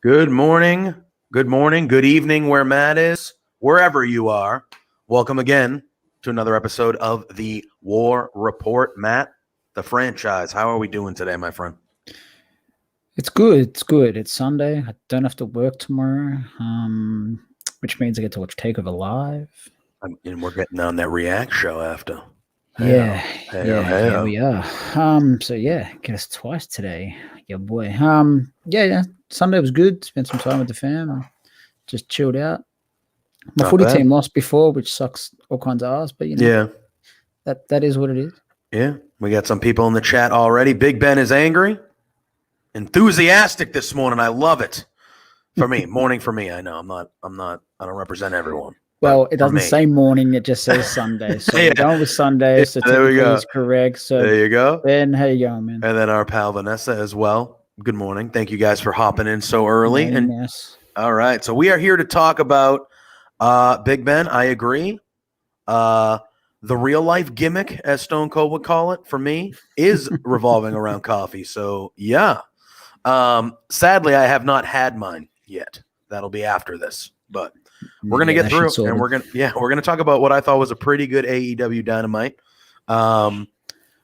Good morning, good evening, where Matt is, wherever you are. Welcome again to another episode of the War Report. Matt, the franchise. How are we doing today, my friend? It's good. It's good. It's Sunday. I don't have to work tomorrow, which means I get to watch TakeOver live. And we're getting on that React show after. Yeah, we are. Get us twice today. Yeah, boy. Sunday was good. Spent some time with the fam. Just chilled out. My Not footy bad. team lost before, which sucks all kinds of ass, but that is what it is. Yeah, we got some people in the chat already. Big Ben is angry, enthusiastic this morning. I love it. For me, morning for me. I know I don't represent everyone. Well, it doesn't say morning; it just says Sunday. So we're going with Sunday. So there we go. Is correct. So there you go. Ben, how you going, man? And then our pal Vanessa as well. Good morning. Thank you guys for hopping in so early. All right, so we are here to talk about Big Ben. I agree. The real life gimmick, as Stone Cold would call it, for me, is revolving around coffee. So yeah. Sadly, I have not had mine yet. That'll be after this, but we're gonna get through, and we're gonna talk about what I thought was a pretty good AEW Dynamite.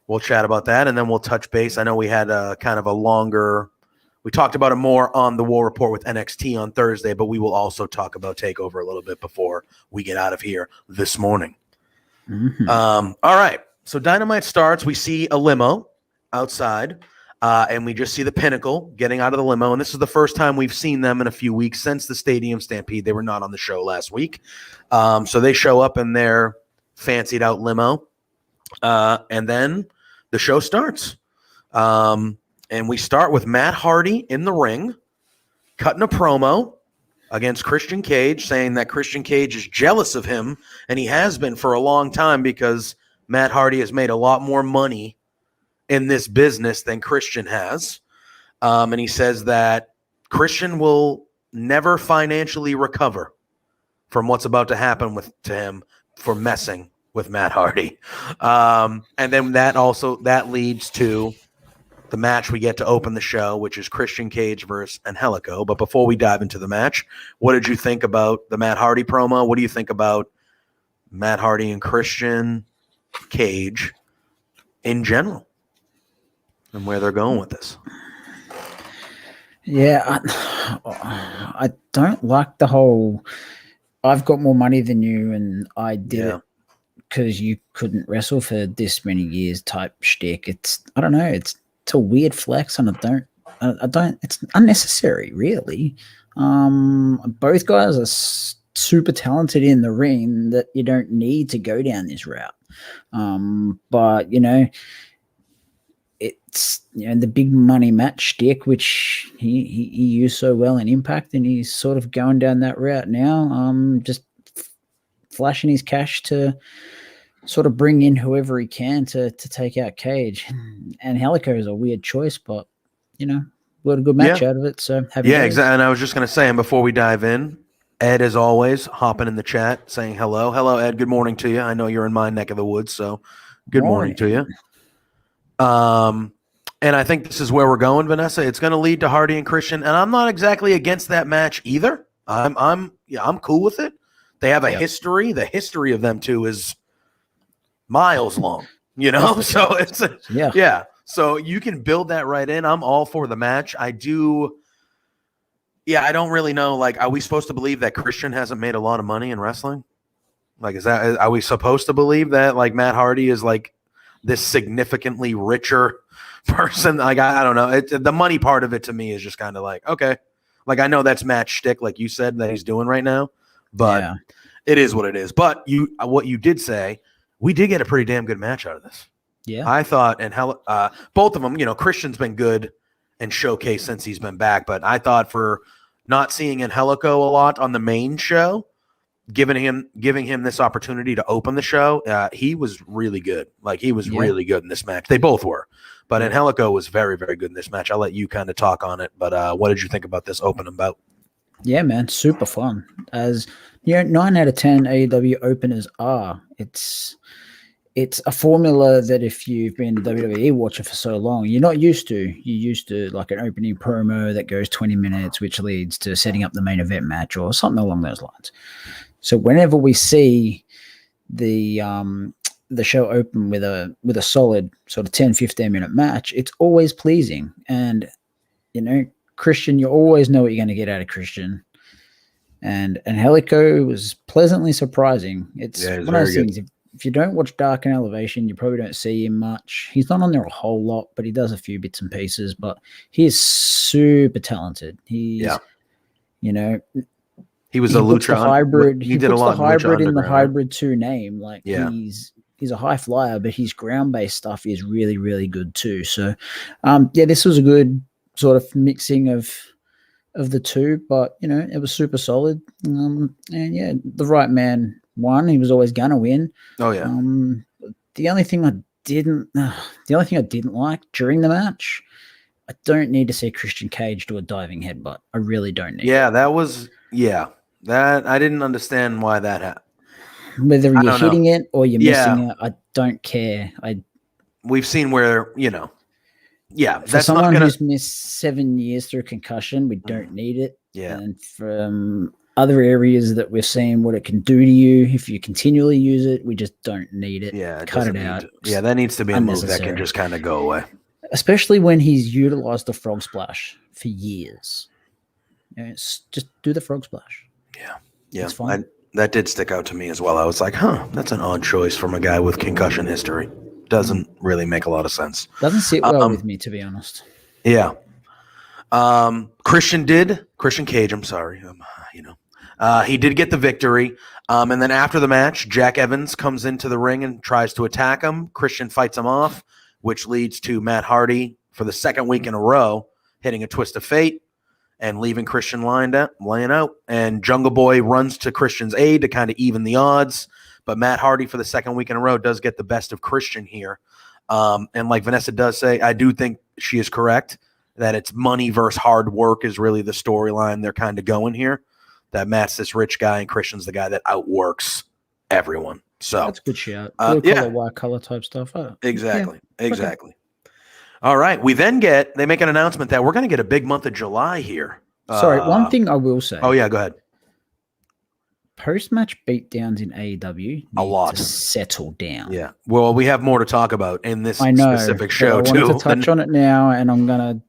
We'll chat about that, and then we'll touch base. I know we had a kind of a longer. We talked about it more on the War Report with NXT on Thursday, but we will also talk about TakeOver a little bit before we get out of here this morning. Mm-hmm. All right, so Dynamite starts. We see a limo outside. And we just see the Pinnacle getting out of the limo. And this is the first time we've seen them in a few weeks since the Stadium Stampede. They were not on the show last week. So they show up in their fancied out limo. And then the show starts. And we start with Matt Hardy in the ring, cutting a promo against Christian Cage, saying that Christian Cage is jealous of him. And he has been for a long time because Matt Hardy has made a lot more money in this business than Christian has. And he says that Christian will never financially recover from what's about to happen to him for messing with Matt Hardy. And then that leads to the match we get to open the show, which is Christian Cage versus Angelico. But before we dive into the match, what did you think about the Matt Hardy promo? What do you think about Matt Hardy and Christian Cage in general? And where they're going with this. Yeah, I don't like the whole I've got more money than you and I did it because you couldn't wrestle for this many years type shtick. I don't know, it's a weird flex and I don't it's unnecessary really. Both guys are super talented in the ring that you don't need to go down this route. But it's the big money match shtick, which he used so well in Impact, and he's sort of going down that route now. Just flashing his cash to sort of bring in whoever he can to take out Cage. And Angelico is a weird choice, but we got a good match out of it. So exactly. And I was just going to say, and before we dive in, Ed, as always, hopping in the chat saying hello. Hello, Ed. Good morning to you. I know you're in my neck of the woods, so good morning to you. And I think this is where we're going, Vanessa. It's going to lead to Hardy and Christian, and I'm not exactly against that match either. I'm cool with it. They have a history. The history of them two is miles long, So it's So you can build that right in. I'm all for the match. I do. Yeah, I don't really know. Like, are we supposed to believe that Christian hasn't made a lot of money in wrestling? Like, are we supposed to believe that like Matt Hardy is like this significantly richer person? Like, I don't know. The money part of it to me is just kind of like, okay. Like, I know that's Matt shtick, like you said, that he's doing right now, but it is what it is. But what you did say, we did get a pretty damn good match out of this. Yeah. I thought, and both of them, Christian's been good and showcased since he's been back, but I thought for not seeing Angelico a lot on the main show, giving him this opportunity to open the show, he was really good. Like, he was really good in this match. They both were, but Angelico was very, very good in this match. I'll let you kind of talk on it, but what did you think about this opening bout? Yeah, man, super fun. As 9 out of 10 AEW openers are. it's a formula that if you've been a WWE watcher for so long, you're not used to. You're used to like an opening promo that goes 20 minutes, which leads to setting up the main event match or something along those lines. So whenever we see the show open with a solid sort of 10, 15-minute match, it's always pleasing. And, Christian, you always know what you're going to get out of Christian. And Angelico was pleasantly surprising. It's one of those things. If you don't watch Dark and Elevation, you probably don't see him much. He's not on there a whole lot, but he does a few bits and pieces. But he is super talented. He was a lucha hybrid. He did a lot of hybrid in the Hybrid 2 name. Like he's a high flyer, but his ground-based stuff is really, really good too. So, this was a good sort of mixing of the two, but it was super solid. The right man won. He was always gonna win. Oh yeah. The only thing I didn't like during the match, I don't need to see Christian Cage do a diving headbutt. I really don't need. Yeah, that I didn't understand why that happened. Whether you're hitting it or you're missing it, I don't care. We've seen where for that's someone who's missed 7 years through concussion, we don't need it. Yeah, and from other areas that we're seeing what it can do to you if you continually use it, we just don't need it. Yeah, cut it out. That needs to be a move that can just kind of go away. Especially when he's utilized the frog splash for years. Just do the frog splash. Yeah, it's fine. That did stick out to me as well. I was like, that's an odd choice from a guy with concussion history. Doesn't really make a lot of sense. Doesn't sit well with me, to be honest. Yeah. Christian Cage, I'm sorry. He did get the victory. And then after the match, Jack Evans comes into the ring and tries to attack him. Christian fights him off, which leads to Matt Hardy for the second week in a row hitting a twist of fate and leaving Christian laying out. And Jungle Boy runs to Christian's aid to kind of even the odds. But Matt Hardy for the second week in a row does get the best of Christian here. And like Vanessa does say, I do think she is correct that it's money versus hard work is really the storyline they're kind of going here. That Matt's this rich guy and Christian's the guy that outworks everyone. So that's good shit. White collar type stuff. Exactly. All right. We then they make an announcement that we're going to get a big month of July here. Sorry, one thing I will say. Oh yeah, go ahead. Post-match beatdowns in AEW a lot to settle down. Yeah. Well, we have more to talk about in this specific show too. I wanted to touch on it now, and I'm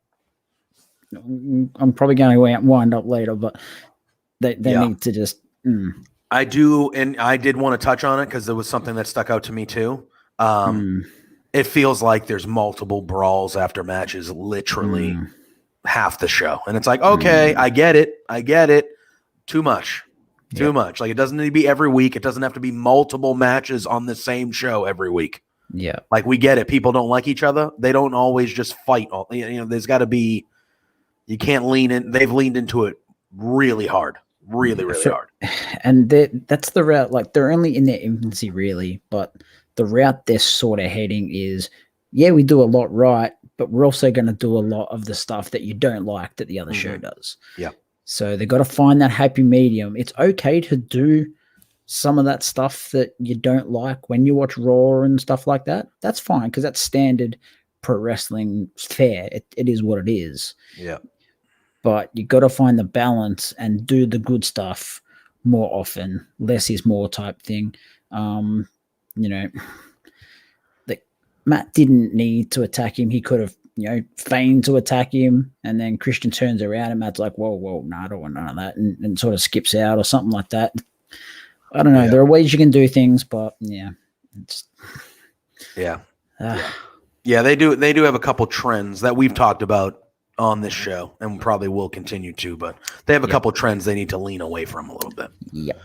probably going to wind up later, but they need to just. I do, and I did want to touch on it because there was something that stuck out to me too. It feels like there's multiple brawls after matches, literally half the show, and it's like, okay, I get it. Too much. Like it doesn't need to be every week. It doesn't have to be multiple matches on the same show every week. Yeah. Like we get it. People don't like each other. They don't always just fight. There's got to be, you can't lean in. They've leaned into it really hard, really hard. And that's the route. Like they're only in their infancy really, but the route they're sort of heading is, we do a lot right, but we're also going to do a lot of the stuff that you don't like that the other show does. Yeah. So they got to find that happy medium. It's okay to do some of that stuff that you don't like when you watch Raw and stuff like that. That's fine because that's standard pro wrestling fare. It is what it is. Yeah. But you got to find the balance and do the good stuff more often. Less is more type thing. Matt didn't need to attack him. He could have, feigned to attack him, and then Christian turns around and Matt's like, whoa, no, I don't want none of that, and sort of skips out or something like that. I don't know. There are ways you can do things, but they do have a couple trends that we've talked about on this show and probably will continue to, but they have a couple trends they need to lean away from a little bit. Yep.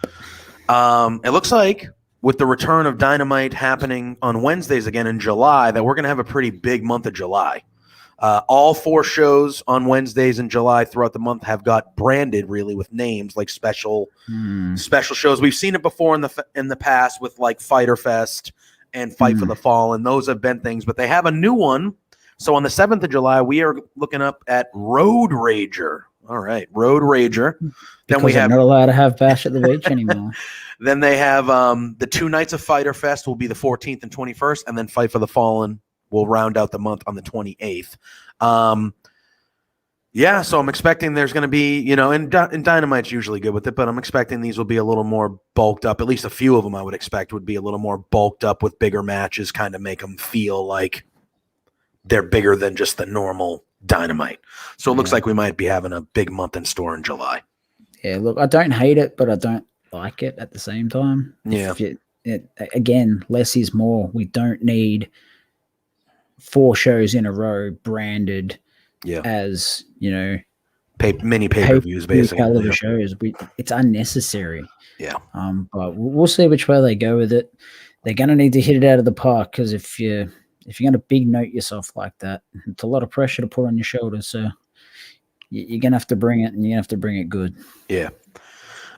It looks like with the return of Dynamite happening on Wednesdays again in July, that we're going to have a pretty big month of July. All 4 shows on Wednesdays in July throughout the month have got branded really with names like special shows. We've seen it before in the past with like Fyter Fest and Fight for the Fallen. Those have been things, but they have a new one. So on the 7th of July, we are looking up at Road Rager. All right. Road Rager. Because they're not allowed to have Bash at the Beach anymore. Then they have the 2 nights of Fyter Fest will be the 14th and 21st, and then Fight for the Fallen will round out the month on the 28th. Yeah, so I'm expecting there's going to be, and Dynamite's usually good with it, but I'm expecting these will be a little more bulked up. At least a few of them I would expect would be a little more bulked up with bigger matches, kind of make them feel like they're bigger than just the normal Dynamite. So it looks like we might be having a big month in store in July. Yeah, look, I don't hate it, but I don't like it at the same time. Yeah. Again, less is more. We don't need 4 shows in a row branded as, mini pay-per-views, basically. Caliber shows. It's unnecessary. Yeah. But we'll see which way they go with it. They're going to need to hit it out of the park, because if you're going to big note yourself like that, it's a lot of pressure to put on your shoulders. So you're going to have to bring it, and you're going to have to bring it good. Yeah.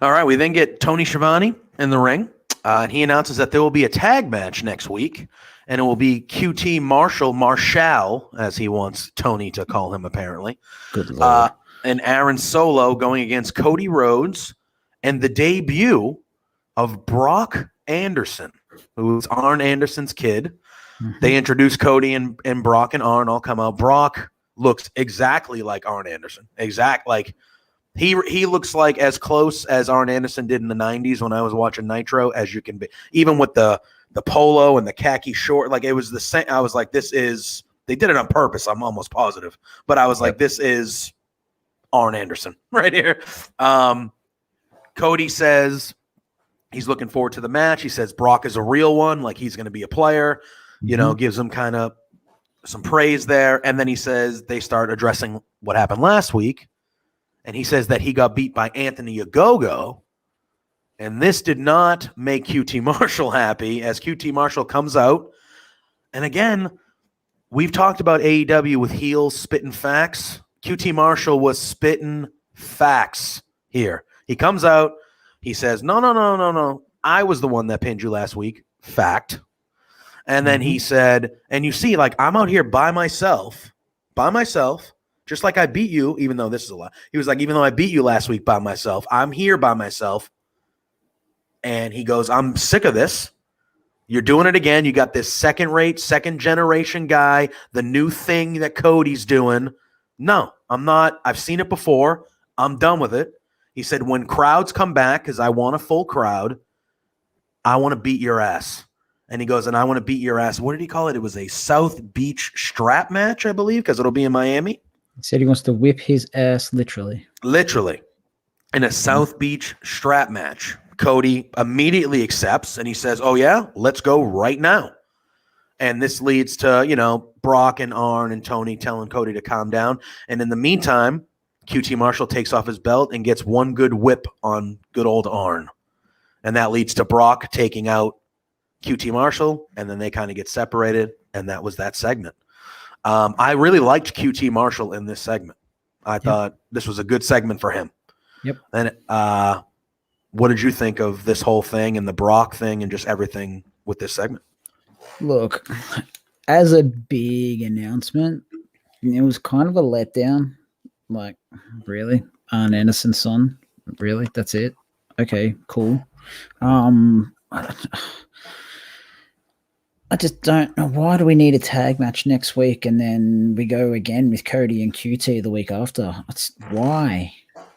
All right. We then get Tony Schiavone in the ring, and he announces that there will be a tag match next week, and it will be QT Marshall, as he wants Tony to call him, apparently. Good Lord. And Aaron Solo going against Cody Rhodes, and the debut of Brock Anderson, who's Arn Anderson's kid. Mm-hmm. They introduce Cody and Brock, and Arn all come out. Brock looks exactly like Arn Anderson. He looks like as close as Arn Anderson did in the 90s when I was watching Nitro as you can be. Even with the polo and the khaki short, like it was the same. I was like, they did it on purpose. I'm almost positive. But I was like, this is Arn Anderson right here. Cody says he's looking forward to the match. He says Brock is a real one. Like, he's going to be a player. Gives him kind of some praise there. And then he says they start addressing what happened last week. And he says that he got beat by Anthony Ogogo. And this did not make QT Marshall happy, as QT Marshall comes out. And again, we've talked about AEW with heels spitting facts. QT Marshall was spitting facts here. He comes out. He says, no. I was the one that pinned you last week. Fact. And then he said, and you see, like, I'm out here by myself, just like I beat you, even though this is a lie. He was like, even though I beat you last week by myself, I'm here by myself. And he goes, I'm sick of this. You're doing it again. You got this second-rate, second-generation guy, the new thing that Cody's doing. No, I'm not. I've seen it before. I'm done with it. He said, when crowds come back, because I want a full crowd, I want to beat your ass. And he goes, and I want to beat your ass. What did he call it? It was a South Beach strap match, I believe, because it'll be in Miami. He said he wants to whip his ass, literally. Literally. In a South Beach strap match. Cody immediately accepts, and he says, oh, yeah, let's go right now. And this leads to, Brock and Arn and Tony telling Cody to calm down. And in the meantime, QT Marshall takes off his belt and gets one good whip on good old Arn. And that leads to Brock taking out QT Marshall, and then they kind of get separated, and that was that segment. I really liked QT Marshall in this segment. I thought this was a good segment for him. Yep. And what did you think of this whole thing and the Brock thing and just everything with this segment? Look, as a big announcement, it was kind of a letdown. Like, really? Arn Anderson's son? Really? That's it? Okay, cool. I just don't know. Why do we need a tag match next week and then we go again with Cody and QT the week after? Why?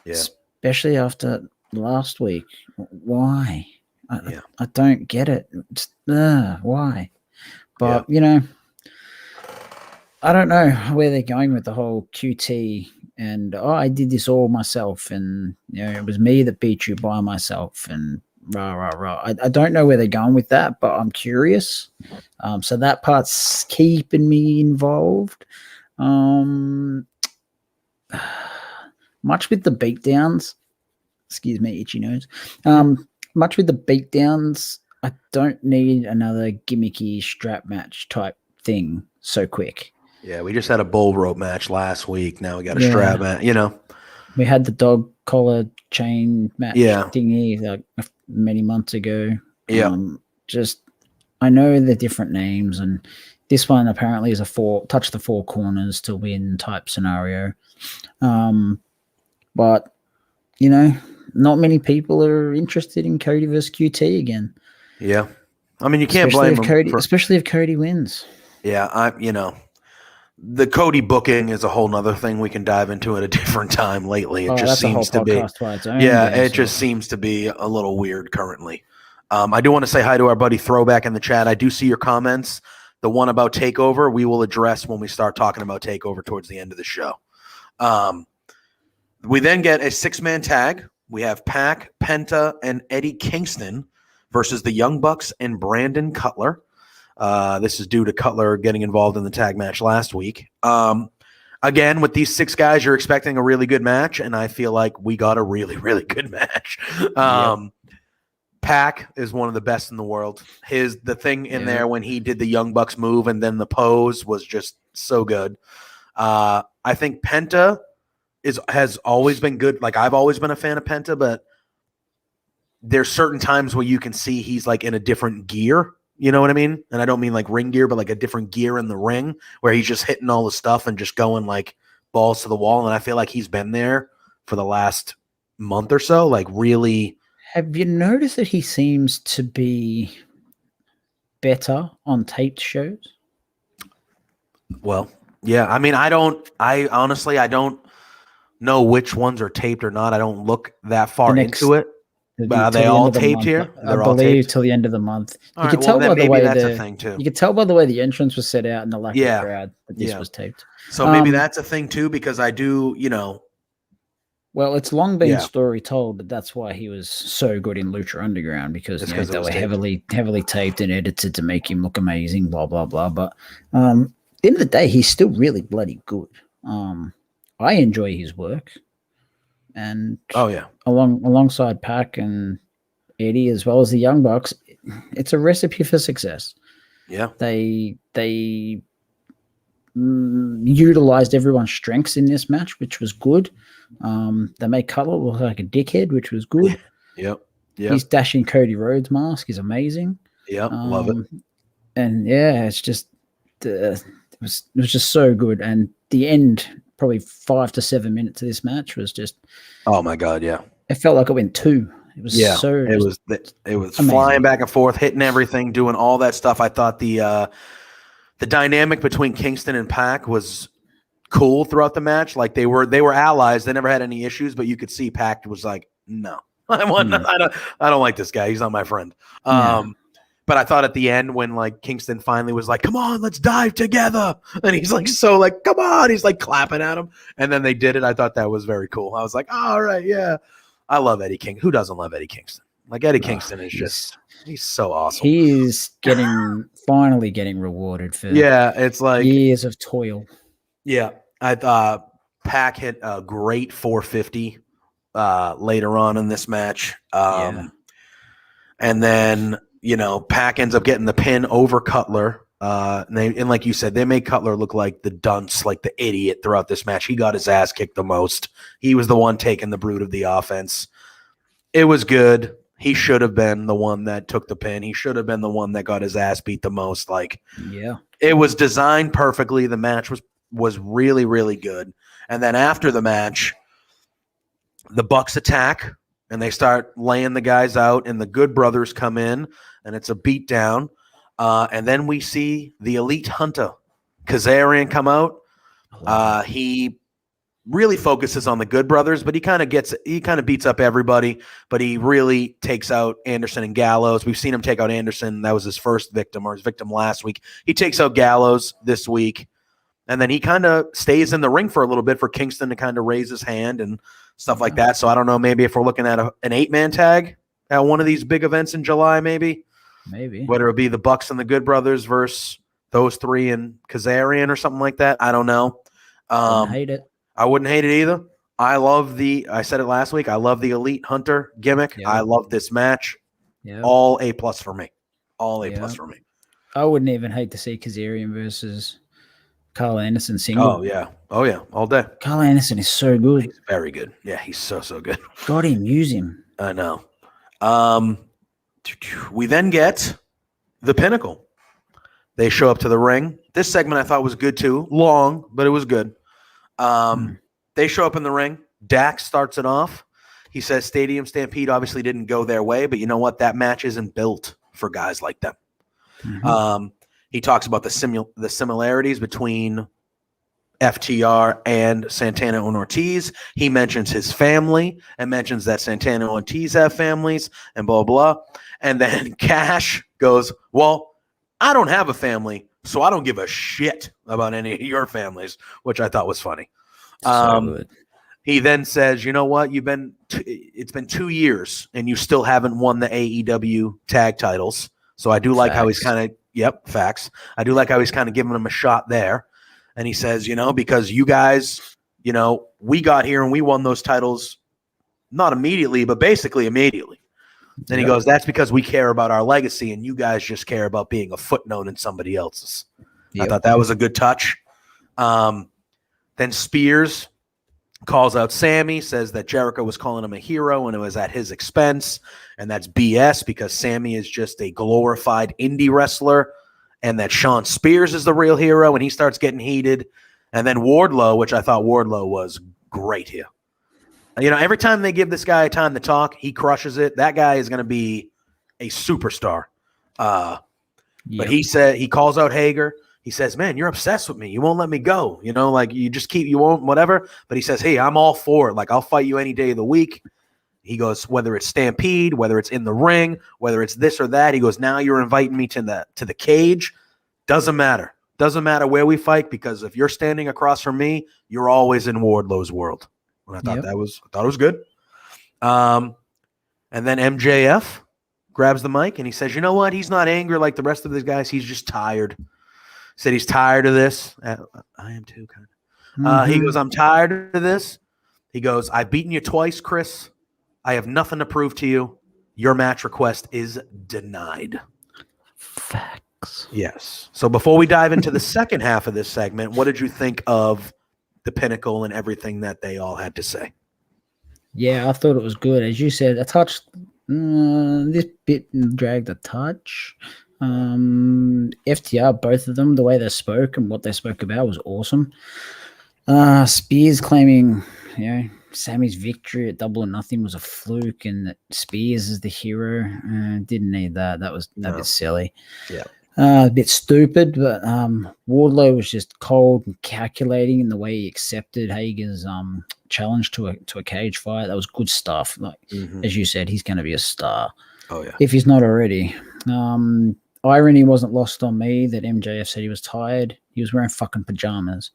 Yeah. Especially after last week. Why? I don't get it. Why? But, I don't know where they're going with the whole QT and, I did this all myself and, it was me that beat you by myself and rah. I don't know where they're going with that, but I'm curious. So that part's keeping me involved. Much with the beatdowns. Excuse me, itchy nose. Much with the beatdowns, I don't need another gimmicky strap match type thing so quick. Yeah, we just had a bull rope match last week. Now we got a strap match, We had the dog collar chain match thingy like many months ago. Yeah. I know the different names, and this one apparently is a touch the four corners to win type scenario. But, not many people are interested in Cody versus QT again. Yeah. I mean, you can't blame him. Especially if Cody wins. Yeah, the Cody booking is a whole nother thing we can dive into at a different time lately. It just seems to be. It just seems to be a little weird currently. I do want to say hi to our buddy Throwback in the chat. I do see your comments. The one about TakeOver, we will address when we start talking about TakeOver towards the end of the show. We then get a 6-man tag. We have Pac, Penta, and Eddie Kingston versus the Young Bucks and Brandon Cutler. This is due to Cutler getting involved in the tag match last week. Again, with these 6 guys, you're expecting a really good match, and I feel like we got a really, really good match. Pac is one of the best in the world. The thing in there when he did the Young Bucks move and then the pose was just so good. I think Penta has always been good. Like, I've always been a fan of Penta, but there's certain times where you can see he's like in a different gear. You know what I mean? And I don't mean like ring gear, but like a different gear in the ring where he's just hitting all the stuff and just going like balls to the wall. And I feel like he's been there for the last month or so. Like, really. Have you noticed that he seems to be better on taped shows? Well, yeah. I mean, I honestly don't know which ones are taped or not. I don't look that far into it. Are they all taped here? I believe till the end of the month. You can tell by the way that's a thing too. You can tell by the way the entrance was set out and the lack of crowd that this was taped. So maybe that's a thing too, because I do, Well, it's long been story told that that's why he was so good in Lucha Underground, because they were heavily taped and edited to make him look amazing, blah blah blah. But at the end of the day, he's still really bloody good. I enjoy his work. And alongside Pac and Eddie, as well as the Young Bucks, it's a recipe for success. Yeah, they utilized everyone's strengths in this match, which was good. They made Cutler look like a dickhead, which was good. Yep. His dashing Cody Rhodes mask is amazing. Yep, love it. And it's just it was just so good. And the end, probably 5 to 7 minutes of this match was just, oh my god, yeah. It felt like it went 2. It was it was flying back and forth, hitting everything, doing all that stuff. I thought the dynamic between Kingston and Pac was cool throughout the match. Like, they were allies. They never had any issues, but you could see Pac was like, no, I don't like this guy. He's not my friend. But I thought at the end when like Kingston finally was like, come on, let's dive together. And he's like, come on. He's like clapping at him. And then they did it. I thought that was very cool. I was like, all right, yeah. I love Eddie Kingston. Who doesn't love Eddie Kingston? Like, Eddie Kingston is just, he's so awesome. He's finally getting rewarded for it's like years of toil. Yeah. I thought Pac hit a great 450 later on in this match. And then, Pac ends up getting the pin over Cutler. And like you said, they made Cutler look like the dunce, like the idiot throughout this match. He got his ass kicked the most. He was the one taking the brunt of the offense. It was good. He should have been the one that took the pin. He should have been the one that got his ass beat the most. It was designed perfectly. The match was really, really good. And then after the match, the Bucks attack. And they start laying the guys out, and the Good Brothers come in, and it's a beatdown. And then we see the Elite Hunter, Kazarian, come out. He really focuses on the Good Brothers, but he kind of beats up everybody, but he really takes out Anderson and Gallows. We've seen him take out Anderson. That was his first victim, or his victim last week. He takes out Gallows this week. And then he kind of stays in the ring for a little bit for Kingston to kind of raise his hand and stuff like that. So I don't know, maybe if we're looking at an 8-man tag at one of these big events in July, maybe whether it be the Bucks and the Good Brothers versus those 3 and Kazarian or something like that. I don't know. I wouldn't hate it. I wouldn't hate it either. I said it last week. I love the Elite Hunter gimmick. I love this match. All A+ for me. All A+ for me. I wouldn't even hate to see Kazarian versus Carl Anderson single. Oh yeah, all day. Carl Anderson is so good. He's very good. Yeah, he's so good. Got him, use him. I know. We then get the Pinnacle. They show up to the ring. This segment I thought was good too. Long, but it was good. They show up in the ring. Dax starts it off. He says Stadium Stampede obviously didn't go their way, but you know what? That match isn't built for guys like them. He talks about the similarities between FTR and Santana and Ortiz. He mentions his family and mentions that Santana and Ortiz have families and blah, blah. And then Cash goes, well, I don't have a family, so I don't give a shit about any of your families, which I thought was funny. So good. He then says, you know what? It's been 2 years and you still haven't won the AEW tag titles. So I do like how he's kind of, facts. I do like how he's kind of giving him a shot there. And he says, because you guys, we got here and we won those titles, not immediately, but basically immediately. And he goes, that's because we care about our legacy and you guys just care about being a footnote in somebody else's. I thought that was a good touch. Then Spears calls out Sammy, says that Jericho was calling him a hero and it was at his expense. And that's BS because Sammy is just a glorified indie wrestler and that Sean Spears is the real hero. And he starts getting heated. And then Wardlow, which I thought Wardlow was great here. Every time they give this guy time to talk, he crushes it. That guy is going to be a superstar. But he calls out Hager. He says, man, you're obsessed with me. You won't let me go. You won't, whatever. But he says, hey, I'm all for it. I'll fight you any day of the week. He goes, whether it's Stampede, whether it's in the ring, whether it's this or that. He goes, now you're inviting me to the cage. Doesn't matter. Doesn't matter where we fight because if you're standing across from me, you're always in Wardlow's world. And I thought it was good. And then MJF grabs the mic and he says, you know what? He's not angry like the rest of these guys. He's just tired. Said he's tired of this. I am too, kind of. He goes, I'm tired of this. He goes, I've beaten you twice, Chris. I have nothing to prove to you. Your match request is denied. Facts. Yes. So before we dive into the second half of this segment, what did you think of the Pinnacle and everything that they all had to say? Yeah, I thought it was good. As you said, I touched this bit dragged a touch. FTR, both of them, the way they spoke and what they spoke about was awesome. Spears claiming, Sammy's victory at Double or Nothing was a fluke and that Spears is the hero. Didn't need that. That was a bit silly. Yeah. A bit stupid, but Wardlow was just cold and calculating in the way he accepted Hager's challenge to a cage fight. That was good stuff. As you said, he's going to be a star. Oh yeah. If he's not already. Irony wasn't lost on me that MJF said he was tired. He was wearing fucking pajamas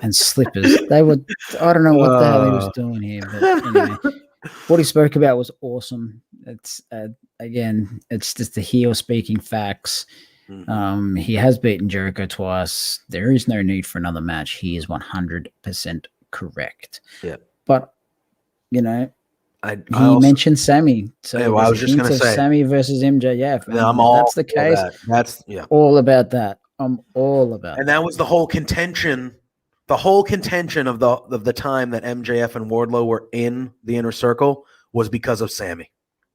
and slippers. I don't know what the hell he was doing here, but anyway, what he spoke about was awesome. It's again, it's just the heel speaking facts. He has beaten Jericho twice. There is no need for another match. He is 100% correct. Yeah, but he mentioned Sammy. So I was just going to say Sammy versus MJF. That's the case. That's all about that. I'm all about. And that was the whole contention. The whole contention of the time that MJF and Wardlow were in the Inner Circle was because of Sammy,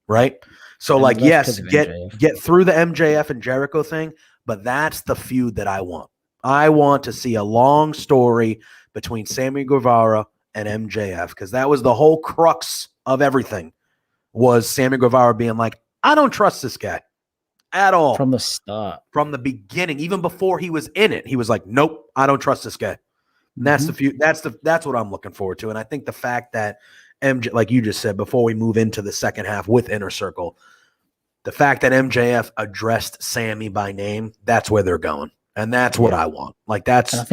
right? So yes, get through the MJF and Jericho thing, but that's the feud that I want. I want to see a long story between Sammy Guevara and MJF because that was the whole crux of everything was Sammy Guevara being like, I don't trust this guy at all. From the start. From the beginning, even before he was in it, he was like, nope, I don't trust this guy. And that's the feud. That's what I'm looking forward to. And I think the fact that MJ, like you just said, before we move into the second half with Inner Circle, the fact that MJF addressed Sammy by name, that's where they're going. And that's what I want. That's, I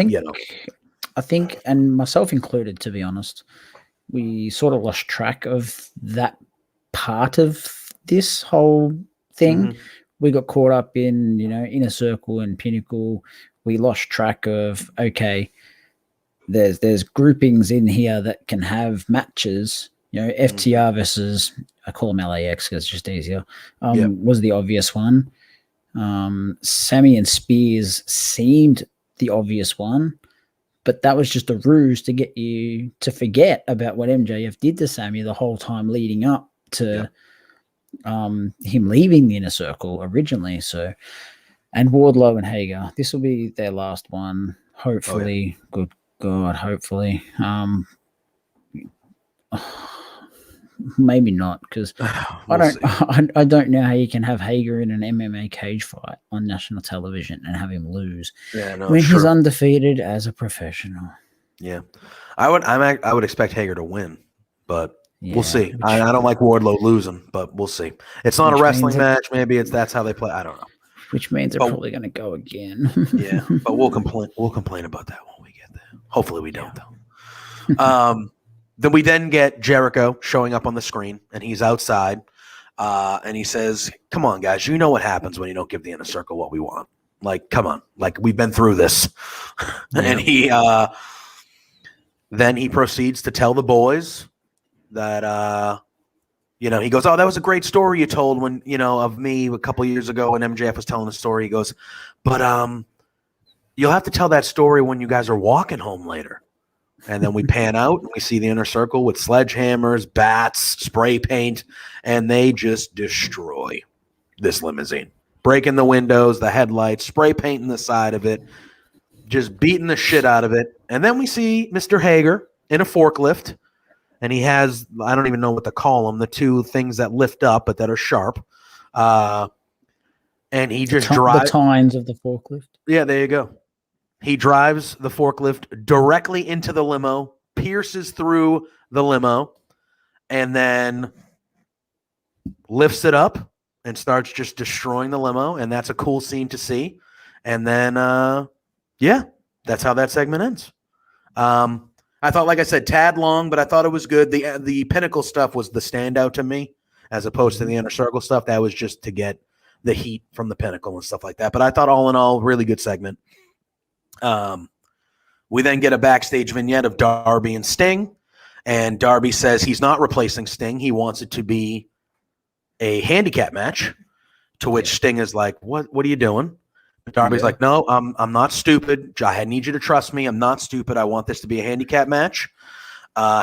think, and myself included, to be honest, we sort of lost track of that part of this whole thing. We got caught up in, Inner Circle and Pinnacle. We lost track of, okay, there's groupings in here that can have matches. FTR versus, I call them LAX because it's just easier, was the obvious one. Sammy and Spears seemed the obvious one, but that was just a ruse to get you to forget about what MJF did to Sammy the whole time leading up to him leaving the Inner Circle originally. So, and Wardlow and Hager, this will be their last one. Hopefully, good God, hopefully. maybe not, because We'll see. I don't know how you can have Hager in an MMA cage fight on national television and have him lose Yeah, no, when it's he's true. undefeated as a professional. Yeah, I would expect Hager to win, but we'll Yeah, see. I don't like Wardlow losing, but we'll see. It's not a which means wrestling match. Maybe that's how they play. I don't know. which means they're But probably going to go again. yeah, but we'll complain. We'll complain about that when we get there. Hopefully, we don't though. Then we get Jericho showing up on the screen, and he's outside, and he says, "Come on, guys, you know what happens when you don't give the Inner Circle what we want. Like, come on, like we've been through this." And he then he proceeds to tell the boys that he goes, "Oh, that was a great story you told when of me a couple years ago when MJF was telling the story." He goes, "But you'll have to tell that story when you guys are walking home later." And then we pan out and we see the Inner Circle with sledgehammers, bats, spray paint, and they just destroy this limousine. Breaking the windows, the headlights, spray painting the side of it, just beating the shit out of it. And then we see Mr. Hager in a forklift, and he has, I don't even know what to call them, the two things that lift up but that are sharp. And he just drives. The tines of the forklift. Yeah, there you go. He drives the forklift directly into the limo, pierces through the limo, and then lifts it up and starts just destroying the limo. And that's a cool scene to see. And then, that's how that segment ends. I thought, like I said, tad long, but I thought it was good. The Pinnacle stuff was the standout to me, as opposed to the Inner Circle stuff. That was just to get the heat from the Pinnacle and stuff like that. But I thought, all in all, really good segment. We then get a backstage vignette of Darby and Sting, and Darby says he's not replacing Sting. He wants it to be a handicap match, to which Sting is like, what are you doing? Darby's like, no, I'm not stupid. I need you to trust me. I'm not stupid. I want this to be a handicap match.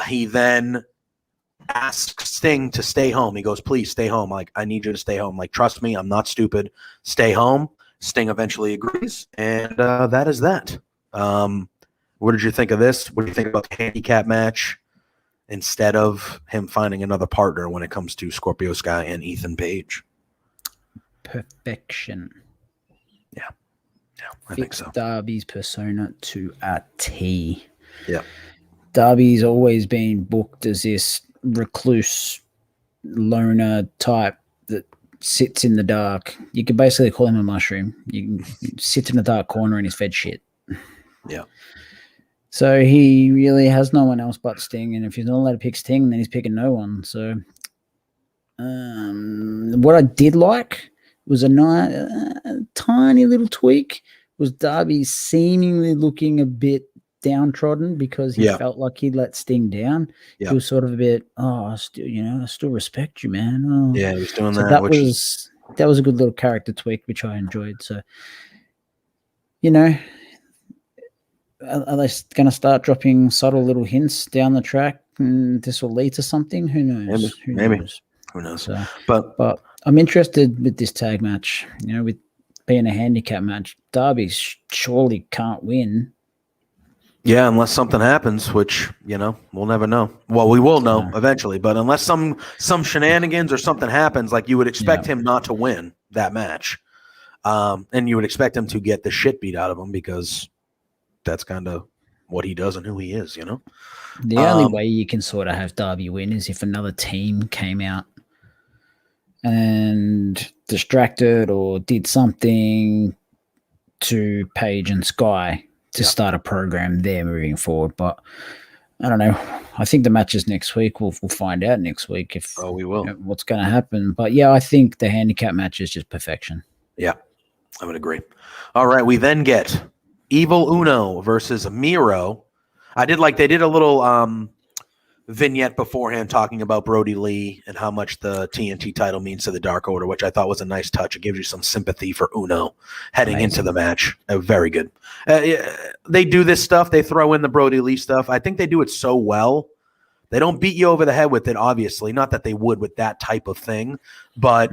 He then asks Sting to stay home. He goes, please stay home. Like, I need you to stay home. Like, trust me. I'm not stupid. Stay home. Sting eventually agrees, and that is that. What did you think of this? What do you think about the handicap match instead of him finding another partner when it comes to Scorpio Sky and Ethan Page? Perfection. Yeah, I think so. Darby's persona to a T. Yeah. Darby's always been booked as this recluse loner type that sits in the dark. You could basically call him a mushroom. You sits in a dark corner and he's fed shit. Yeah. So he really has no one else but Sting, and if he's not allowed to pick Sting, then he's picking no one. So what I did like was a tiny little tweak was Darby seemingly looking a bit downtrodden because he felt like he'd let Sting down. He was sort of a bit, I still respect you, man. Oh. Yeah, he was doing so that. That was a good little character tweak, which I enjoyed. So, are they going to start dropping subtle little hints down the track and this will lead to something? Who knows? Maybe. Who knows? So, but I'm interested with this tag match. With being a handicap match, Darby surely can't win. Yeah, unless something happens, which, we'll never know. Well, we will know eventually, but unless some shenanigans or something happens, like you would expect him not to win that match. And you would expect him to get the shit beat out of him because that's kind of what he does and who he is, The only way you can sort of have Darby win is if another team came out and distracted or did something to Paige and Sky to start a program there moving forward. But I don't know. I think the match is next week. We'll find out next week if we will what's going to happen. But yeah, I think the handicap match is just perfection. Yeah, I would agree. All right, we then get Evil Uno versus Miro. I did like they did a little vignette beforehand talking about Brody Lee and how much the TNT title means to the Dark Order, which I thought was a nice touch. It gives you some sympathy for Uno heading into the match. Very good. They do this stuff. They throw in the Brody Lee stuff. I think they do it so well. They don't beat you over the head with it, obviously. Not that they would with that type of thing, but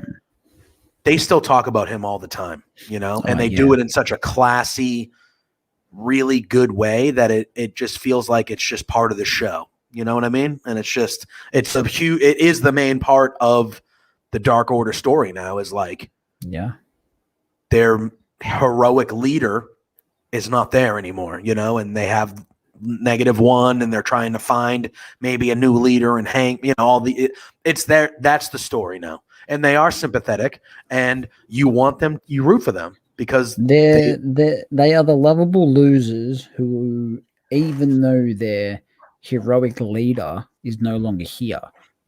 they still talk about him all the time, and they do it in such a classy, really good way that it just feels like it's just part of the show. You know what I mean? And it's it is the main part of the Dark Order story now, is like, their heroic leader is not there anymore, you know, and they have -1 and they're trying to find maybe a new leader and hang, you know, it's there. That's the story now. And they are sympathetic, and you root for them because they are the lovable losers who, even though their heroic leader is no longer here,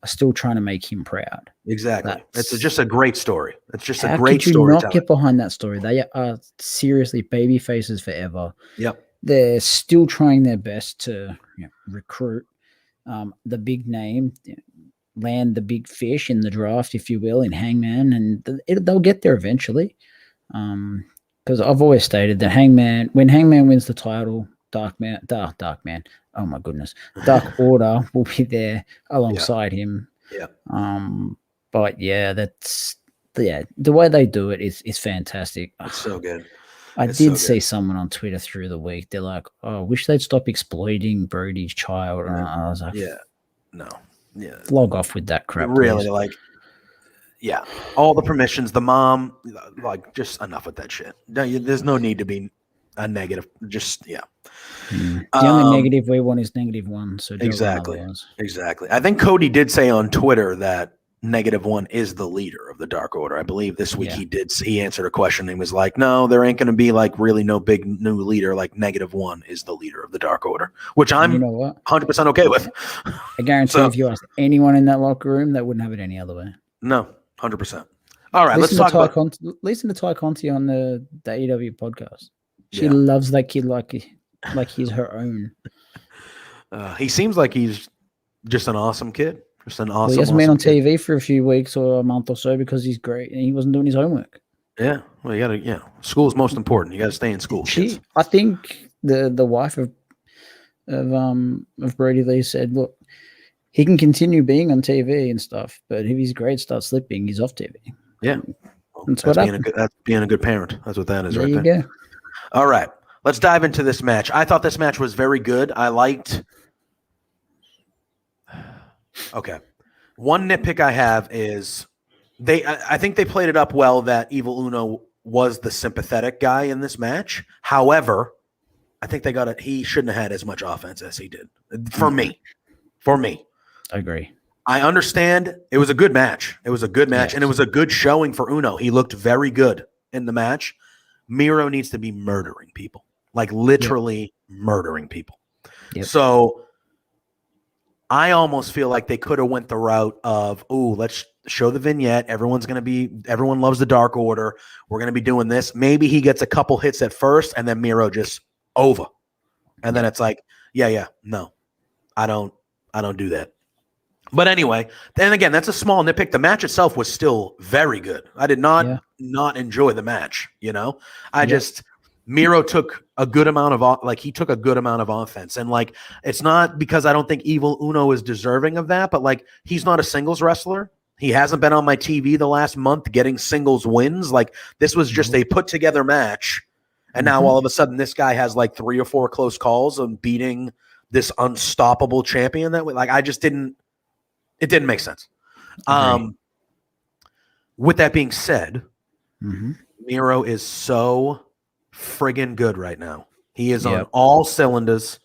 are still trying to make him proud. Exactly. It's just a great story. It's just a How great could you story. not get behind that story? They are seriously baby faces forever. Yep. They're still trying their best to recruit the big name, land the big fish in the draft, if you will, in Hangman, and they'll get there eventually. Because I've always stated that when Hangman wins the title, Dark Man, oh my goodness, Dark Order will be there alongside him. Yeah. But the way they do it is fantastic. It's so good. I did see someone on Twitter through the week. They're like, "Oh, I wish they'd stop exploiting Brody's child." And I was like, log off with that crap." Really, please. all the permissions, the mom, like, just enough with that shit. No, there's no need to be a negative. Just The only negative we want is -1. So exactly. I think Cody did say on Twitter that -1 is the leader of the Dark Order. I believe this week he answered a question and was like, no, there ain't going to be like really no big new leader. Like -1 is the leader of the Dark Order, which I'm 100% okay with. I guarantee if you asked anyone in that locker room, they wouldn't have it any other way. No, 100%. All right, listen to Ty Conti on the AEW podcast. She loves that kid like he's her own. He seems like he's just an awesome kid. Just an awesome. He hasn't been on TV for a few weeks or a month or so because he's great and he wasn't doing his homework. Yeah, well, you gotta. School's most important. You gotta stay in school. I think the wife of Brody Lee said, "Look, he can continue being on TV and stuff, but if his grades start slipping, he's off TV." Yeah, that's being a good parent. That's what that is. There right you there. go. All right, let's dive into this match. I thought this match was very good. I liked. Okay. One nitpick I have is I think they played it up well that Evil Uno was the sympathetic guy in this match. However, I think they got it. He shouldn't have had as much offense as he did. For me. I agree. I understand it was a good match. And it was a good showing for Uno. He looked very good in the match. Miro needs to be murdering people, like literally murdering people. Yep. So I almost feel like they could have went the route of, let's show the vignette. Everyone loves the Dark Order. We're going to be doing this. Maybe he gets a couple hits at first and then Miro just over. And then it's like, no, I don't do that. But anyway, then again, that's a small nitpick. The match itself was still very good. I did not enjoy the match. Miro took a good amount of offense, and like, it's not because I don't think Evil Uno is deserving of that, but like, he's not a singles wrestler. He hasn't been on my TV the last month getting singles wins. Like, this was just a put together match. And now all of a sudden this guy has like 3 or 4 close calls on beating this unstoppable champion that way. Like, it didn't make sense. With that being said, Miro is so friggin' good right now. He is on all cylinders.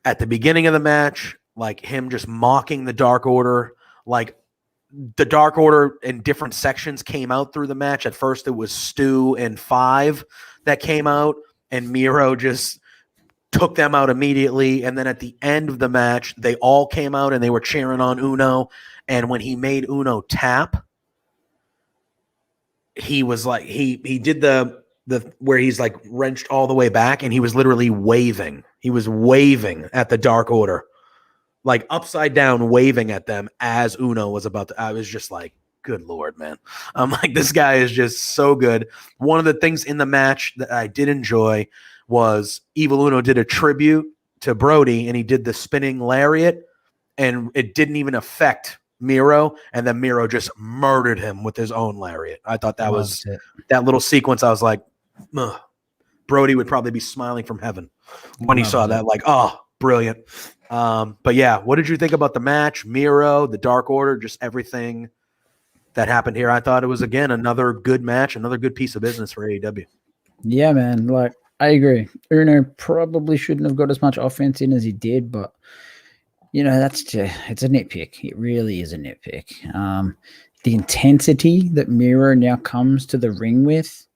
At the beginning of the match, like, him just mocking the Dark Order, like, the Dark Order in different sections came out through the match. At first, it was Stu and 5 that came out, and Miro just took them out immediately. And then at the end of the match, they all came out and they were cheering on Uno. And when he made Uno tap, he was like, he did the where he's like wrenched all the way back, and he was literally waving. He was waving at the Dark Order, like upside down, waving at them as Uno was about to. I was just like, good Lord, man. I'm like, this guy is just so good. One of the things in the match that I did enjoy was Evil Uno did a tribute to Brody, and he did the spinning lariat, and it didn't even affect Miro, and then Miro just murdered him with his own lariat. I thought that was that little sequence. I was like, Brody would probably be smiling from heaven when he saw that. Like, oh, brilliant. But yeah, what did you think about the match, Miro, the Dark Order, just everything that happened here? I thought it was, again, another good match, another good piece of business for AEW. Yeah, man. Like, I agree. Uno probably shouldn't have got as much offense in as he did, but it's a nitpick. It really is a nitpick. The intensity that Miro now comes to the ring with,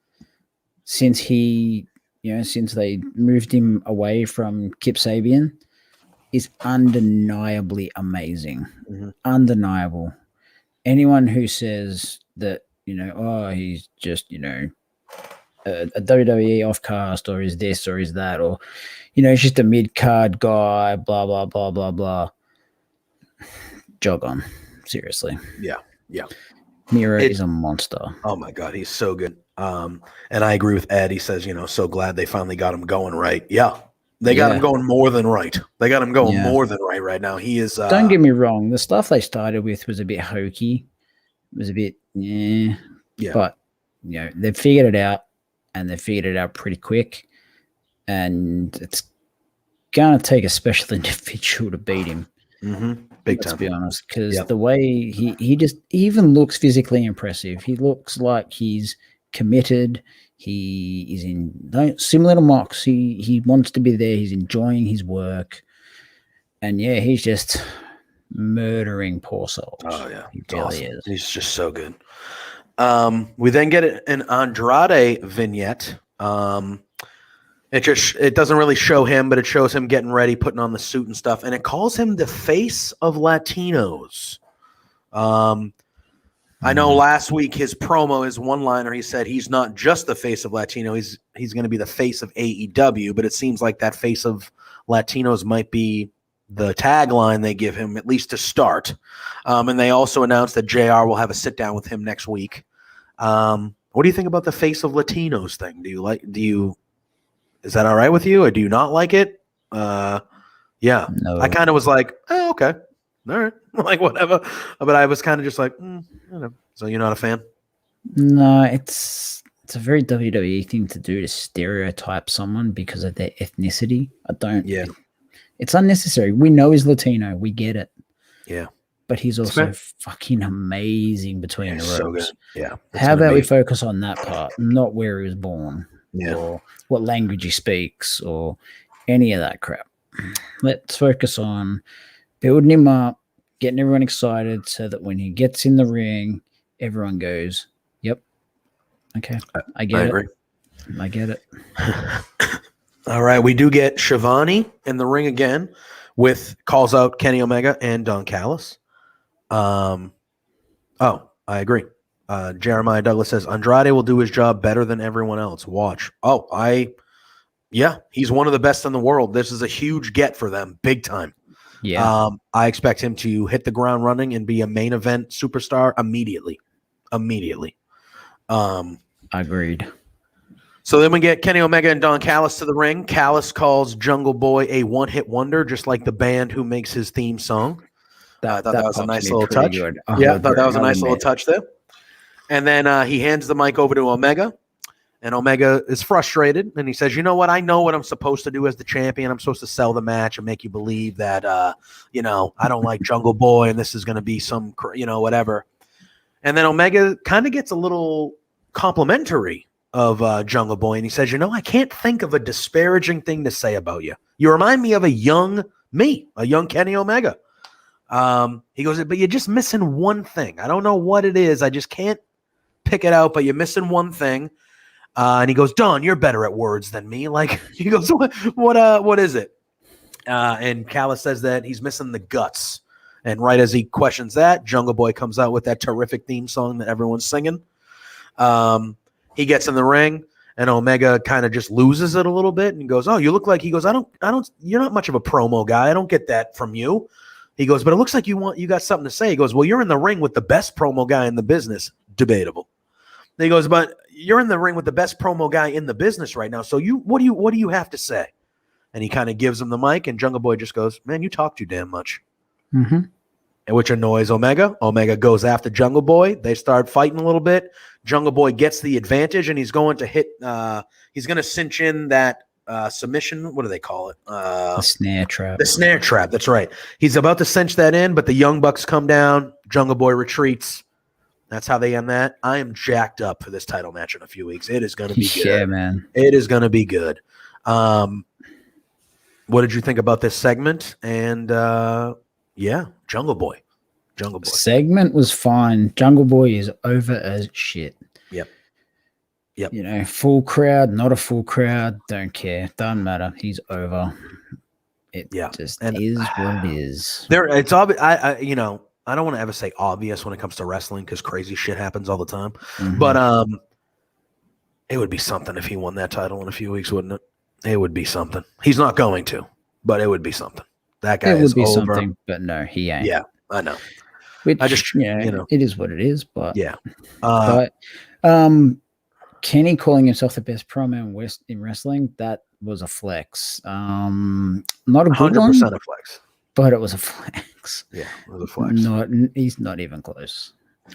since since they moved him away from Kip Sabian, is undeniably amazing. Mm-hmm. Undeniable. Anyone who says that, he's just, a WWE offcast, or is this or is that, or, he's just a mid-card guy, blah, blah, blah, blah, blah. Jog on. Seriously. Yeah. Miro is a monster. Oh, my God. He's so good. And I agree with Ed. He says, so glad they finally got him going right. Yeah. They got him going more than right. They got him going more than right now. He is. Don't get me wrong. The stuff they started with was a bit hokey. It was a bit, yeah. But, they've figured it out, and they figured it out pretty quick. And it's going to take a special individual to beat him. Mm-hmm. Big time. Let's be honest, because the way he even looks physically impressive. He looks like he's committed. He is similar to Mox. He wants to be there. He's enjoying his work, and he's just murdering poor souls. Oh yeah, he really is. He's just so good. We then get an Andrade vignette. It doesn't really show him, but it shows him getting ready, putting on the suit and stuff, and it calls him the face of Latinos. I know last week his promo, his one-liner, he said he's not just the face of Latino, he's going to be the face of AEW, but it seems like that face of Latinos might be the tagline they give him, at least to start. And they also announced that JR will have a sit-down with him next week. What do you think about the face of Latinos thing? Is that all right with you, or do you not like it? Yeah. No. I kind of was like, oh, okay. All right. Like, whatever. But I was kind of just like, So you're not a fan? No, it's a very WWE thing to do, to stereotype someone because of their ethnicity. I don't. Yeah. It's unnecessary. We know he's Latino. We get it. Yeah. But he's also fucking amazing between the ropes. So good. Yeah. How about we focus on that part, not where he was born, or what language he speaks, or any of that crap. Let's focus on building him up, getting everyone excited, so that when he gets in the ring, everyone goes, yep, okay, I get it. I get it. All right, we do get Shivani in the ring again, calls out Kenny Omega and Don Callis. I agree. Jeremiah Douglas says Andrade will do his job better than everyone else. Watch. He's one of the best in the world. This is a huge get for them, big time. Yeah. I expect him to hit the ground running and be a main event superstar immediately. Agreed. So then we get Kenny Omega and Don Callis to the ring. Callis calls Jungle Boy a one-hit wonder, just like the band who makes his theme song. I thought that was a nice little touch. I thought that was a nice little touch there. And then he hands the mic over to Omega. And Omega is frustrated, and he says, you know what? I know what I'm supposed to do as the champion. I'm supposed to sell the match and make you believe that, I don't like Jungle Boy, and this is going to be some, whatever. And then Omega kind of gets a little complimentary of Jungle Boy, and he says, I can't think of a disparaging thing to say about you. You remind me of a young Kenny Omega. He goes, but you're just missing one thing. I don't know what it is. I just can't pick it out, but you're missing one thing. And he goes, Don, you're better at words than me. Like, he goes, what is it? And Callis says that he's missing the guts. And right as he questions that, Jungle Boy comes out with that terrific theme song that everyone's singing. He gets in the ring, and Omega kind of just loses it a little bit and goes, oh, you look like, he goes, you're not much of a promo guy. I don't get that from you. He goes, but it looks like you got something to say. He goes, well, you're in the ring with the best promo guy in the business. Debatable. He goes, but you're in the ring with the best promo guy in the business right now. So what do you have to say? And he kind of gives him the mic, and Jungle Boy just goes, man, you talk too damn much. Mm-hmm. And which annoys Omega. Omega goes after Jungle Boy. They start fighting a little bit. Jungle Boy gets the advantage, and he's going to hit, he's going to cinch in that submission. What do they call it? The snare trap. The snare trap. That's right. He's about to cinch that in, but the Young Bucks come down. Jungle Boy retreats. That's how they end that. I am jacked up for this title match in a few weeks. It is going to be good. Yeah, man. It is going to be good. What did you think about this segment? And Jungle Boy. Segment was fine. Jungle Boy is over as shit. Yep. You know, full crowd, not a full crowd, don't care. Doesn't matter. He's over. It just is what it is. It's obvious. I don't want to ever say obvious when it comes to wrestling because crazy shit happens all the time. Mm-hmm. But it would be something if he won that title in a few weeks, wouldn't it? It would be something. He's not going to, but it would be something. That guy is over. It would be something, but no, he ain't. Yeah, I know. Which, I just, it is what it is. But yeah, Kenny calling himself the best promo in wrestling, that was a flex. Not a good 100% a flex, but it was a flex. Yeah, it was a flex. He's not even close.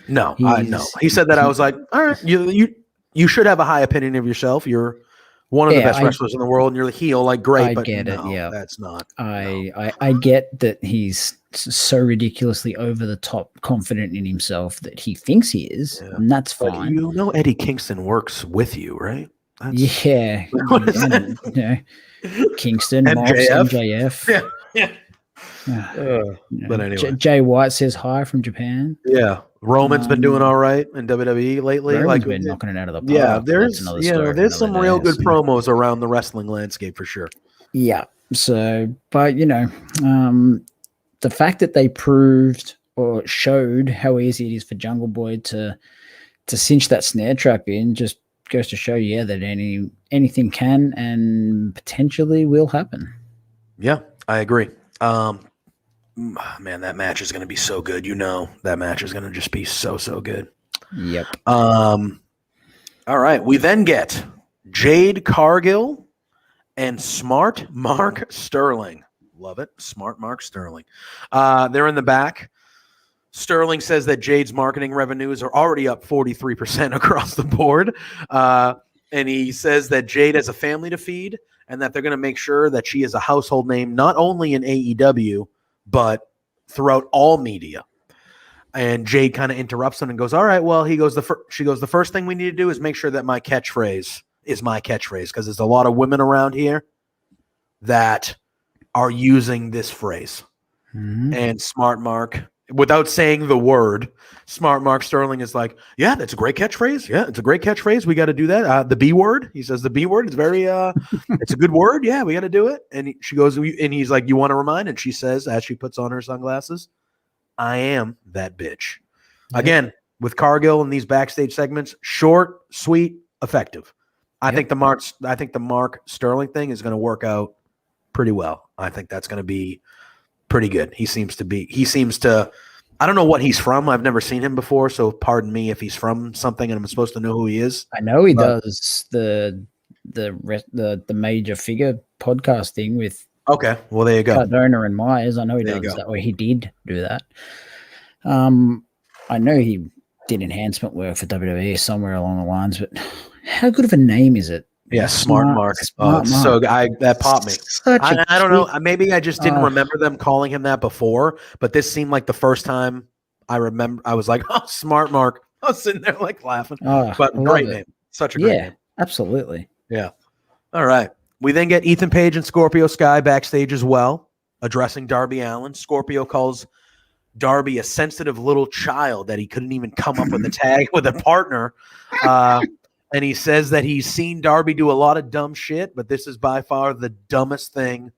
No, I know. He said that. I was like, all right, you should have a high opinion of yourself. You're one of the best wrestlers in the world, and you're the heel. Like, great, but get no, it. Yeah, that's not. I get that he's so ridiculously over the top, confident in himself that he thinks he is, and that's fine. You know, Eddie Kingston works with you, right? Yeah. What is that? Kingston, MJF. Yeah. But anyway, Jay White says hi from Japan. Yeah, Roman's been doing all right in WWE lately. Roman's been knocking it out of the park. Yeah, there's some real good promos around the wrestling landscape for sure. Yeah. So, but the fact that they proved or showed how easy it is for Jungle Boy to cinch that snare trap in just goes to show, that anything can and potentially will happen. Yeah, I agree. Man, that match is going to be so good. That match is going to just be so good. Yep. All right. We then get Jade Cargill and Smart Mark Sterling. Love it. Smart Mark Sterling. They're in the back. Sterling says that Jade's marketing revenues are already up 43% across the board. And he says that Jade has a family to feed and that they're going to make sure that she is a household name, not only in AEW, but throughout all media. And Jade kind of interrupts him and goes, all right, well, she goes, the first thing we need to do is make sure that my catchphrase is my catchphrase, because there's a lot of women around here that are using this phrase. Mm-hmm. And Smart Mark, without saying the word, Smart Mark Sterling is like, yeah, that's a great catchphrase. Yeah, it's a great catchphrase. We got to do that. The B word. He says the B word is very, it's a good word. Yeah, we got to do it. And she goes, and he's like, you want to remind? And she says, as she puts on her sunglasses, I am that bitch. Mm-hmm. Again, with Cargill in these backstage segments, short, sweet, effective. I think the Mark Sterling thing is going to work out pretty well. I think that's going to be pretty good. He seems to, I don't know what he's from. I've never seen him before, so pardon me if he's from something and I'm supposed to know who he is. I know he does the major figure podcast thing with. Okay, well there you go. Cardona and Myers. I know he does that, or he did do that. I know he did enhancement work for WWE somewhere along the lines, but how good of a name is it? Yeah, Smart Mark. Mark. So that popped me. I don't know. Maybe I just didn't remember them calling him that before, but this seemed like the first time I remember. I was like, oh, Smart Mark. I was sitting there like laughing. But great name. Such a great name. Absolutely. Yeah. All right. We then get Ethan Page and Scorpio Sky backstage as well, addressing Darby Allin. Scorpio calls Darby a sensitive little child that he couldn't even come up with a tag with a partner. And he says that he's seen Darby do a lot of dumb shit, but this is by far the dumbest thing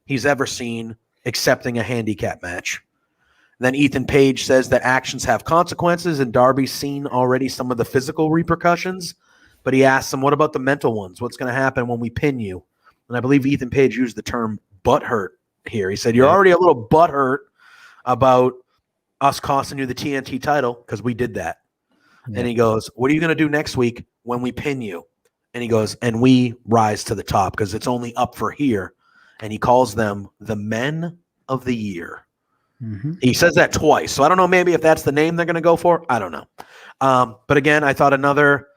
he's ever seen, accepting a handicap match. And then Ethan Page says that actions have consequences, and Darby's seen already some of the physical repercussions, but he asks him, what about the mental ones? What's going to happen when we pin you? And I believe Ethan Page used the term butthurt here. He said, you're already a little butthurt about us costing you the TNT title because we did that. Yeah. And he goes, what are you going to do next week when we pin you? And he goes, and we rise to the top because it's only up for here. And he calls them the Men of the Year. Mm-hmm. He says that twice. So I don't know maybe if that's the name they're going to go for. I don't know. But again, I thought another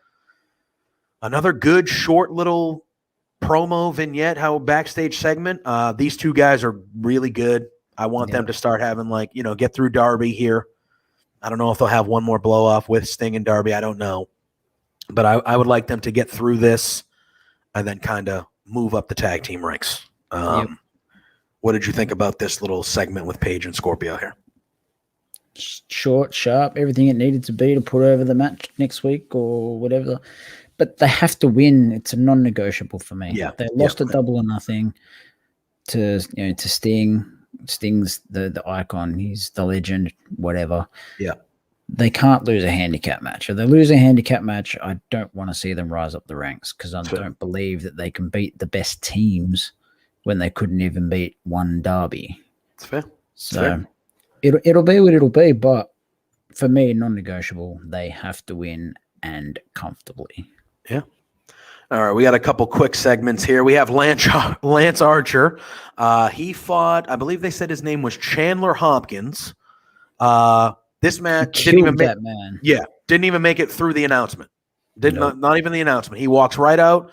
good short little promo vignette, how backstage segment. These two guys are really good. I want them to start having get through Darby here. I don't know if they'll have one more blow off with Sting and Darby. I don't know. But I would like them to get through this and then kind of move up the tag team ranks. What did you think about this little segment with Paige and Scorpio here? Short, sharp, everything it needed to be to put over the match next week or whatever. But they have to win. It's a non-negotiable for me. Yeah. They lost a Double or Nothing to Sting. Sting's the icon. He's the legend, whatever. Yeah. They can't lose a handicap match. If they lose a handicap match, I don't want to see them rise up the ranks because I don't believe that they can beat the best teams when they couldn't even beat one Derby. That's fair. So it'll be what it'll be, but for me, non-negotiable. They have to win and comfortably. Yeah. All right, we got a couple quick segments here. We have Lance Archer. He fought, I believe they said his name was Chandler Hopkins. This match didn't even make it through the announcement. Not even the announcement. He walks right out,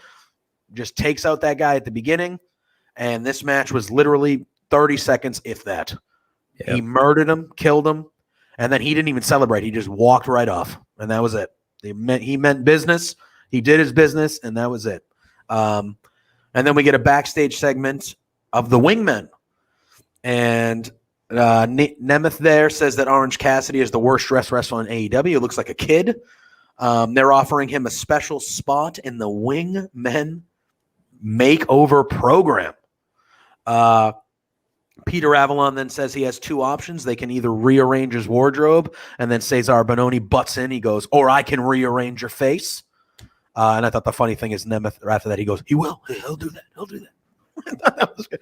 just takes out that guy at the beginning, and this match was literally 30 seconds, if that. Yep. He murdered him, killed him, and then he didn't even celebrate. He just walked right off, and that was it. He meant business. He did his business, and that was it. And then we get a backstage segment of the Wingmen. And Nemeth there says that Orange Cassidy is the worst dressed wrestler in AEW. It looks like a kid. They're offering him a special spot in the Wingmen Makeover program. Peter Avalon then says he has two options. They can either rearrange his wardrobe, and then Cesar Bononi butts in. He goes, or I can rearrange your face. And I thought the funny thing is Nemeth, after that, he goes, he will. He'll do that. He'll do that. That was good.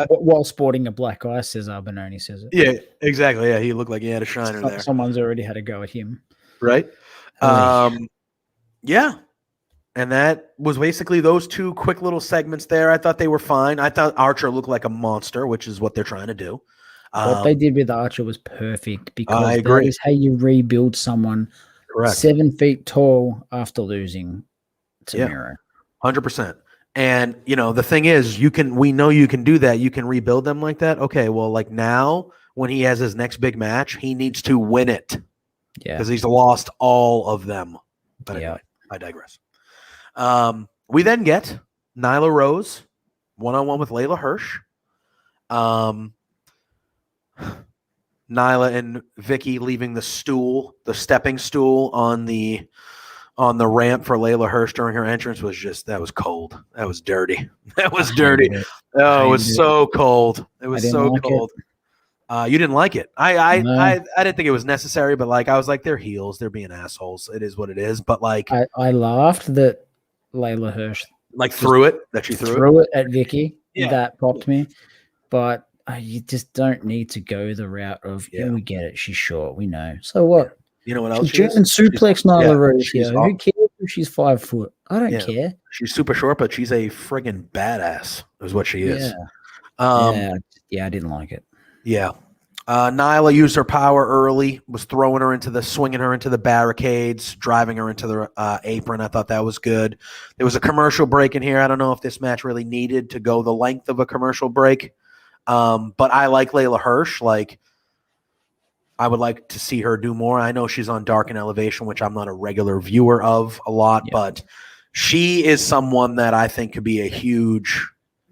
While sporting a black eye, Cesar Bononi says it. Yeah, exactly. Yeah, he looked like he had a shiner there. Someone's already had a go at him. Right? Yeah. And that was basically those two quick little segments there. I thought they were fine. I thought Archer looked like a monster, which is what they're trying to do. What they did with Archer was perfect because that is how you rebuild someone 7 feet tall after losing to Miro. 100%. And, the thing is, we know you can do that. You can rebuild them like that. Okay, well, like now when he has his next big match, he needs to win it. Yeah. Because he's lost all of them. But anyway, I digress. We then get Nyla Rose one-on-one with Layla Hirsch. Nyla and Vicky leaving the stepping stool on the ramp for Layla Hirsch during her entrance that was cold. That was dirty. That was dirty. Oh, it was so cold. It was so cold. You didn't like it. I didn't think it was necessary, but I was like, they're heels. They're being assholes. It is what it is. But I laughed that Layla Hirsch threw it at Vicky. Yeah. That popped me. But you just don't need to go the route of, we get it. She's short. We know. So what? You know what else? German suplex Nyla Rose here. Who cares if she's 5 foot? I don't care. She's super short, but she's a friggin' badass, is what she is. I didn't like it. Yeah. Nyla used her power early, was swinging her into the barricades, driving her into the apron. I thought that was good. There was a commercial break in here. I don't know if this match really needed to go the length of a commercial break. But I like Layla Hirsch. I would like to see her do more. I know she's on Dark and Elevation, which I'm not a regular viewer of a lot, but she is someone that I think could be a huge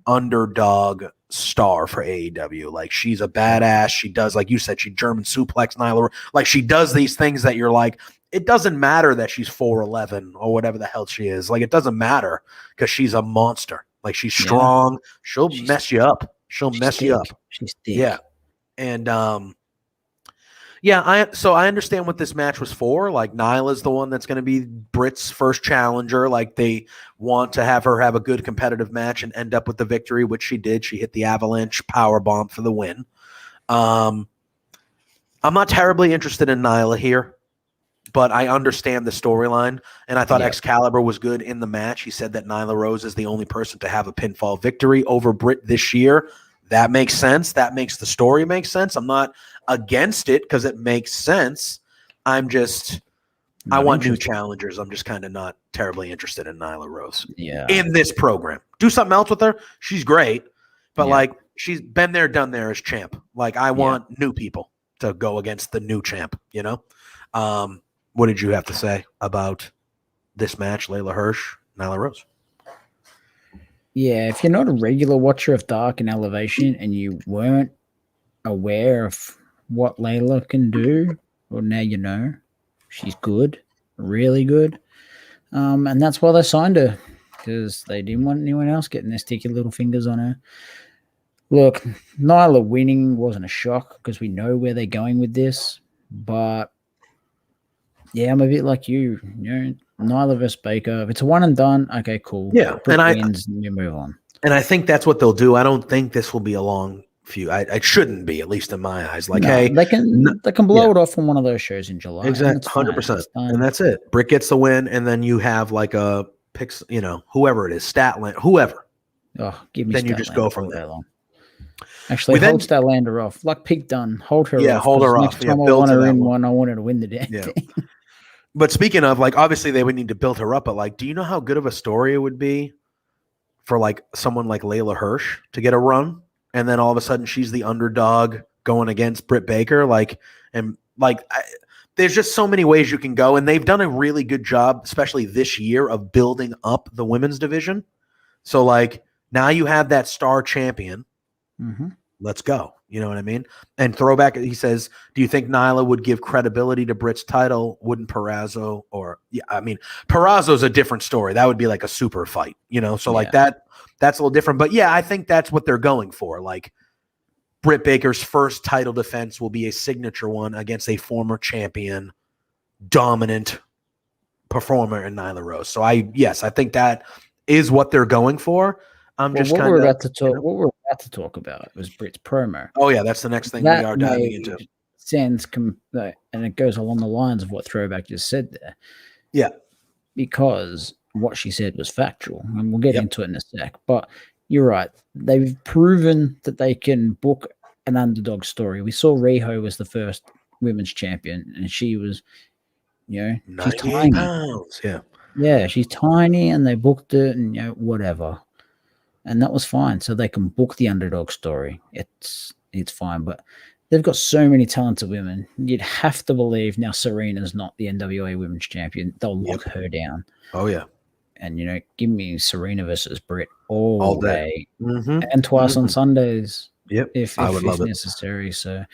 underdog star for AEW. She's a badass. She does, like you said, she German suplex Nyla. She does these things that you're like, it doesn't matter that she's 4'11" or whatever the hell she is. It doesn't matter because she's a monster. She's strong. She'll mess you up. She'll mess you up. She's thick. Yeah. And I understand what this match was for. Nyla's the one that's going to be Britt's first challenger. They want to have her have a good competitive match and end up with the victory, which she did. She hit the avalanche power bomb for the win. I'm not terribly interested in Nyla here, but I understand the storyline. And I thought Excalibur was good in the match. He said that Nyla Rose is the only person to have a pinfall victory over Britt this year. That makes sense. That makes the story make sense. I'm not against it because it makes sense. I'm just, I want new challengers. I'm just kind of not terribly interested in Nyla Rose. Yeah. In this program. Do something else with her. She's great. But like she's been there, done there as champ. Like I want new people to go against the new champ, you know? What did you have to say about this match, Layla Hirsch, Nyla Rose? Yeah, if you're not a regular watcher of Dark and Elevation and you weren't aware of what Layla can do, well, now you know. She's good, really good. And that's why they signed her, because they didn't want anyone else getting their sticky little fingers on her. Look, Nyla winning wasn't a shock because we know where they're going with this. But, yeah, I'm a bit like you. You know, Nyla versus Baker. If it's a one and done, okay, cool. Yeah, Britt wins and you move on. And I think that's what they'll do. I don't think this will be a long feud. It shouldn't be, at least in my eyes. Like, hey, they can blow it off on one of those shows in July. Exactly, 100%. And that's it. Britt gets the win, and then you have like a picks, you know, whoever it is, Statlander, whoever. Oh, give me. Then Statlander you just go from there. Actually, hold Statlander off, like Pig Dunne. Hold her off. Yeah, hold her off. Next time I want her in one, I want her to win the damn thing. But speaking of, like, obviously they would need to build her up, but like, do you know how good of a story it would be for like someone like Layla Hirsch to get a run, and then all of a sudden she's the underdog going against Britt Baker? Like, and like, there's just so many ways you can go, and they've done a really good job, especially this year, of building up the women's division. So like now you have that star champion. Mm-hmm. Let's go. You know what I mean? And throwback, he says, do you think Nyla would give credibility to Britt's title? Wouldn't Purrazzo Purrazzo's a different story. That would be like a super fight, you know? So like that's a little different. But yeah, I think that's what they're going for. Like Britt Baker's first title defense will be a signature one against a former champion, dominant performer in Nyla Rose. So I think that is what they're going for. What we're about to talk about was Britt's promo. Oh yeah, that's the next thing we are diving into. And it goes along the lines of what Throwback just said there. Yeah, because what she said was factual, and we'll get into it in a sec. But you're right; they've proven that they can book an underdog story. We saw Riho was the first women's champion, and she was, you know, she's tiny. Pounds. Yeah, she's tiny, and they booked it, and you know, whatever. And that was fine. So they can book the underdog story. It's fine. But they've got so many talented women. You'd have to believe now Serena's not the NWA Women's Champion. They'll lock her down. Oh, yeah. And, you know, give me Serena versus Britt all day. Mm-hmm. And twice on Sundays. Yep. If necessary. So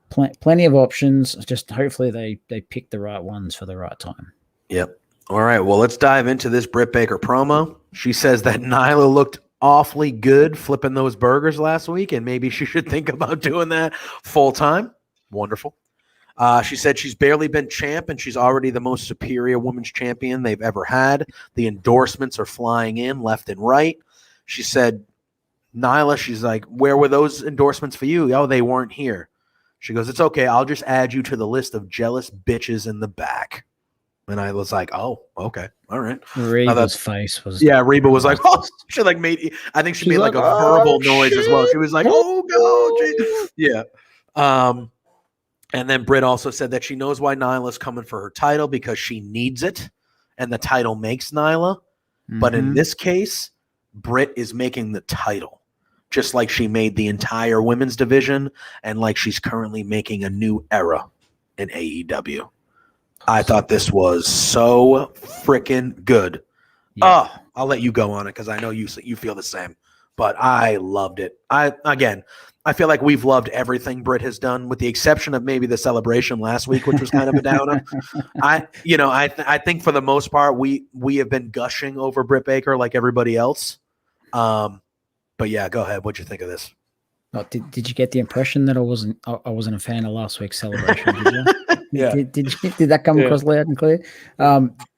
plenty of options. Just hopefully they pick the right ones for the right time. Yep. All right. Well, let's dive into this Britt Baker promo. She says that Nyla looked awfully good flipping those burgers last week, and maybe she should think about doing that full time. Wonderful. She said she's barely been champ, and she's already the most superior women's champion they've ever had. The endorsements are flying in left and right. She said, Nyla, she's like, where were those endorsements for you? Oh, they weren't here. She goes, it's okay. I'll just add you to the list of jealous bitches in the back. And I was like, oh, okay. All right. Reba's face was. Yeah, Reba was like, oh, she like made, I think she made like a verbal noise as well. She was like, oh, no. Yeah. And then Britt also said that she knows why Nyla's coming for her title because she needs it. And the title makes Nyla. Mm-hmm. But in this case, Britt is making the title, just like she made the entire women's division and like she's currently making a new era in AEW. I thought this was so freaking good. Yeah. Oh, I'll let you go on it because I know you feel the same. But I loved it. I feel like we've loved everything Britt has done, with the exception of maybe the celebration last week, which was kind of a downer. I think for the most part we have been gushing over Britt Baker like everybody else. But yeah, go ahead. What'd you think of this? Oh, did you get the impression that I wasn't a fan of last week's celebration? Did you? Yeah. Did that come across loud and clear?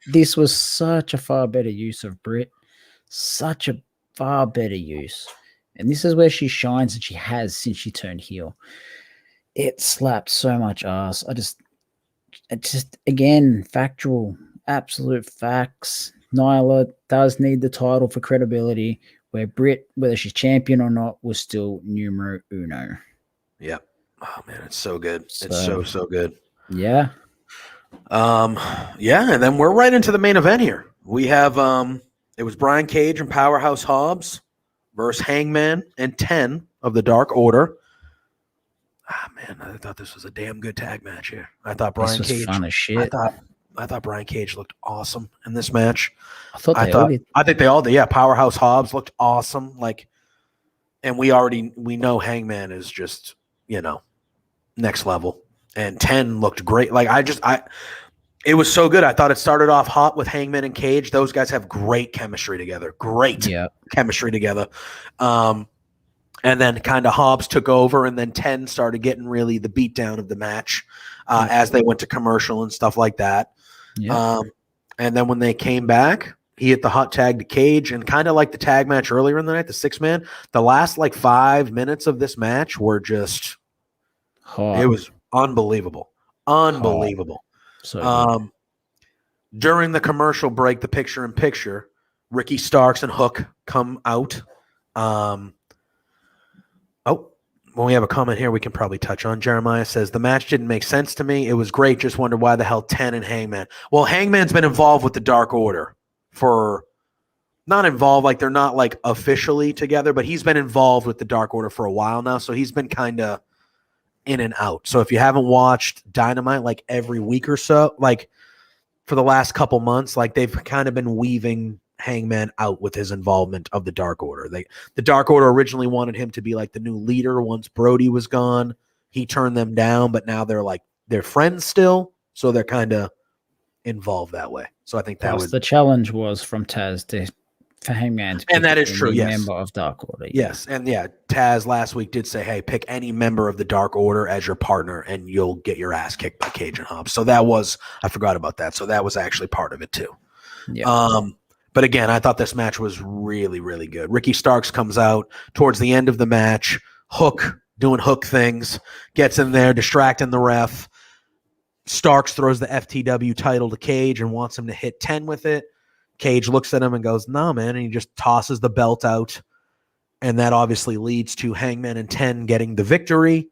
This was such a far better use of Britt. Such a far better use. And this is where she shines, and she has since she turned heel. It slapped so much ass. It just again, factual, absolute facts. Nyla does need the title for credibility, where Britt, whether she's champion or not, was still numero uno. Yeah. Oh man, it's so good. It's so good. Yeah. Yeah, and then we're right into the main event here. We have it was Brian Cage and Powerhouse Hobbs versus Hangman and 10 of the Dark Order. Ah man, I thought this was a damn good tag match here. I thought This Brian was Cage fun as I shit. thought Brian Cage looked awesome in this match. I thought they all did. I think they all did. Yeah, Powerhouse Hobbs looked awesome. Like, and we know Hangman is just, next level. And 10 looked great. Like it was so good. I thought it started off hot with Hangman and Cage. Those guys have great chemistry together. Chemistry together. And then kind of Hobbs took over, and then 10 started getting really the beatdown of the match as they went to commercial and stuff like that. Yeah. And then when they came back, he hit the hot tag to Cage, and kind of like the tag match earlier in the night, the 6-man, the last 5 minutes of this match were just hot. It was unbelievable. Unbelievable. So during the commercial break, the picture-in-picture, Ricky Starks and Hook come out. When we have a comment here, we can probably touch on. Jeremiah says, the match didn't make sense to me. It was great. Just wondered why the hell 10 and Hangman. Well, Hangman's been involved with the Dark Order not involved, like they're not like officially together, but he's been involved with the Dark Order for a while now. So he's been kind of in and out. So if you haven't watched Dynamite like every week or so, like for the last couple months, like they've kind of been weaving Hangman out with his involvement of the Dark Order. The Dark Order originally wanted him to be like the new leader once Brody was gone. He turned them down, but now they're friends still, so they're kind of involved that way. So I think that was the challenge was from Taz for Hangman to and that is true. Yes, member of Dark Order. Yes, and yeah, Taz last week did say, "Hey, pick any member of the Dark Order as your partner, and you'll get your ass kicked by Cage and Hobbs." So I forgot about that. So that was actually part of it too. Yeah. But again, I thought this match was really, really good. Ricky Starks comes out towards the end of the match, Hook doing Hook things, gets in there, distracting the ref. Starks throws the FTW title to Cage and wants him to hit 10 with it. Cage looks at him and goes, "No, man," and he just tosses the belt out. And that obviously leads to Hangman and 10 getting the victory.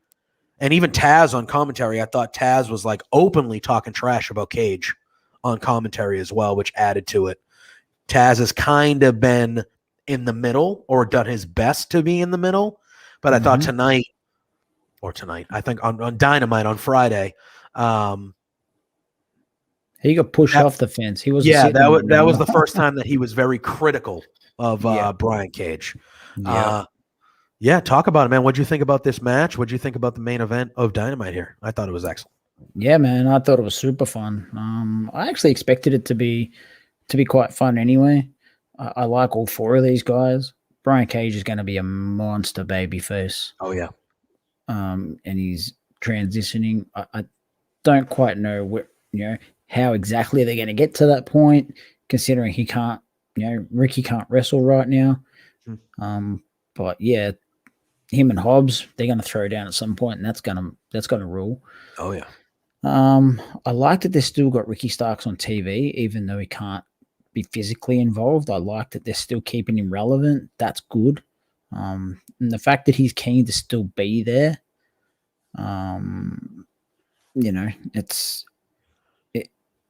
And even Taz on commentary, I thought Taz was like openly talking trash about Cage on commentary as well, which added to it. Taz has kind of been in the middle or done his best to be in the middle. But I thought tonight, I think on Dynamite on Friday, he got pushed off the fence. He was that was the first time that he was very critical of Brian Cage. Talk about it, man. What'd you think about this match? What'd you think about the main event of Dynamite here? I thought it was excellent. Yeah, man, I thought it was super fun. I actually expected it to be quite fun anyway. I like all four of these guys. Brian Cage is going to be a monster babyface. Oh yeah. And he's transitioning. I don't quite know how exactly they're going to get to that point, considering he can't, Ricky can't wrestle right now. But yeah, him and Hobbs, they're going to throw down at some point, and that's going to rule. Oh yeah. I like that they still got Ricky Starks on TV, even though he can't be physically involved. I like that they're still keeping him relevant. That's good. And the fact that he's keen to still be there,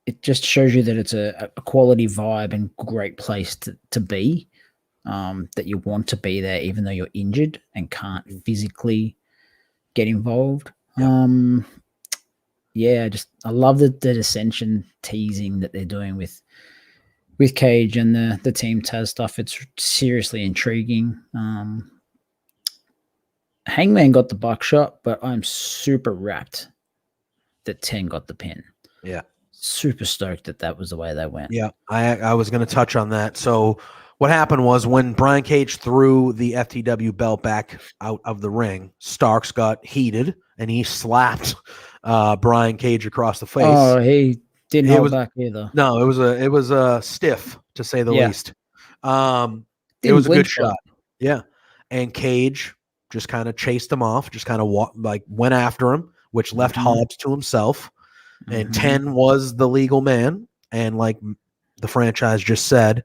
it just shows you that it's a quality vibe and great place to be. That you want to be there, even though you're injured and can't physically get involved. Yeah. I love the dissension teasing that they're doing with Cage and the Team Taz stuff. It's seriously intriguing. Hangman got the buckshot, but I'm super wrapped that 10 got the pin. Yeah. Super stoked that was the way they went. Yeah, I was going to touch on that. So what happened was when Brian Cage threw the FTW belt back out of the ring, Starks got heated and he slapped Brian Cage across the face. Oh, he didn't hold back either. No, it was a stiff, to say the least. It was a good shot. Yeah. And Cage just kind of chased him off, just kind of went after him, which left Hobbs to himself. And 10 was the legal man. And like the franchise just said,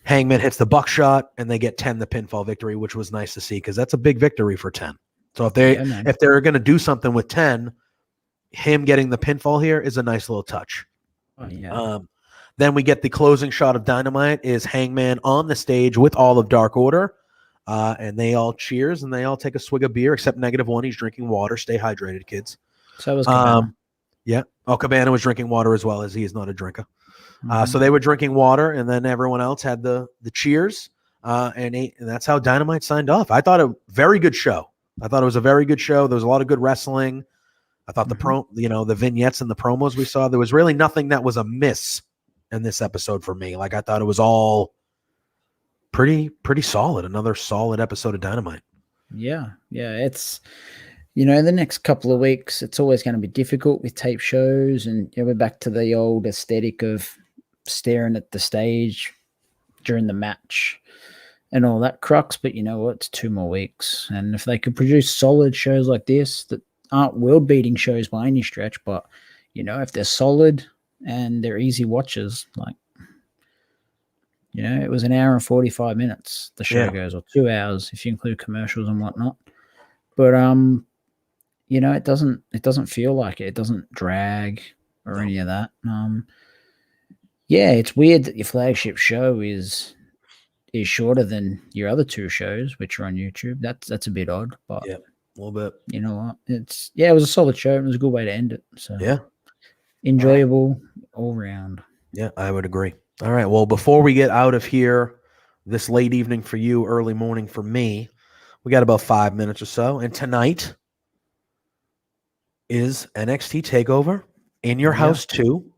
Hangman hits the buckshot and they get 10 the pinfall victory, which was nice to see because that's a big victory for 10. So if they're going to do something with 10, him getting the pinfall here is a nice little touch. Oh, yeah. Then we get the closing shot of Dynamite is Hangman on the stage with all of Dark Order. And they all cheers and they all take a swig of beer, except -1. He's drinking water. Stay hydrated, kids. So was Cabana. Yeah. Oh, Cabana was drinking water as well, as he is not a drinker. So they were drinking water, and then everyone else had the cheers. And that's how Dynamite signed off. I thought a very good show. I thought it was a very good show. There was a lot of good wrestling. I thought the vignettes and the promos we saw, there was really nothing that was amiss in this episode for me. Like, I thought it was all pretty solid. Another solid episode of Dynamite. Yeah. It's, the next couple of weeks, it's always going to be difficult with tape shows, and we're back to the old aesthetic of staring at the stage during the match and all that crux. But you know what? It's 2 more weeks, and if they could produce solid shows like this that aren't world-beating shows by any stretch, but if they're solid and they're easy watches, like it was an hour and 45 minutes the show goes, or 2 hours if you include commercials and whatnot. But it doesn't feel like it. It doesn't drag or any of that. It's weird that your flagship show is shorter than your other 2 shows, which are on YouTube. That's a bit odd, but a little bit. You know what? It was a solid show. It was a good way to end it. So enjoyable all round. Yeah, I would agree. All right. Well, before we get out of here, this late evening for you, early morning for me, we got about 5 minutes or so. And tonight is NXT TakeOver in your house too.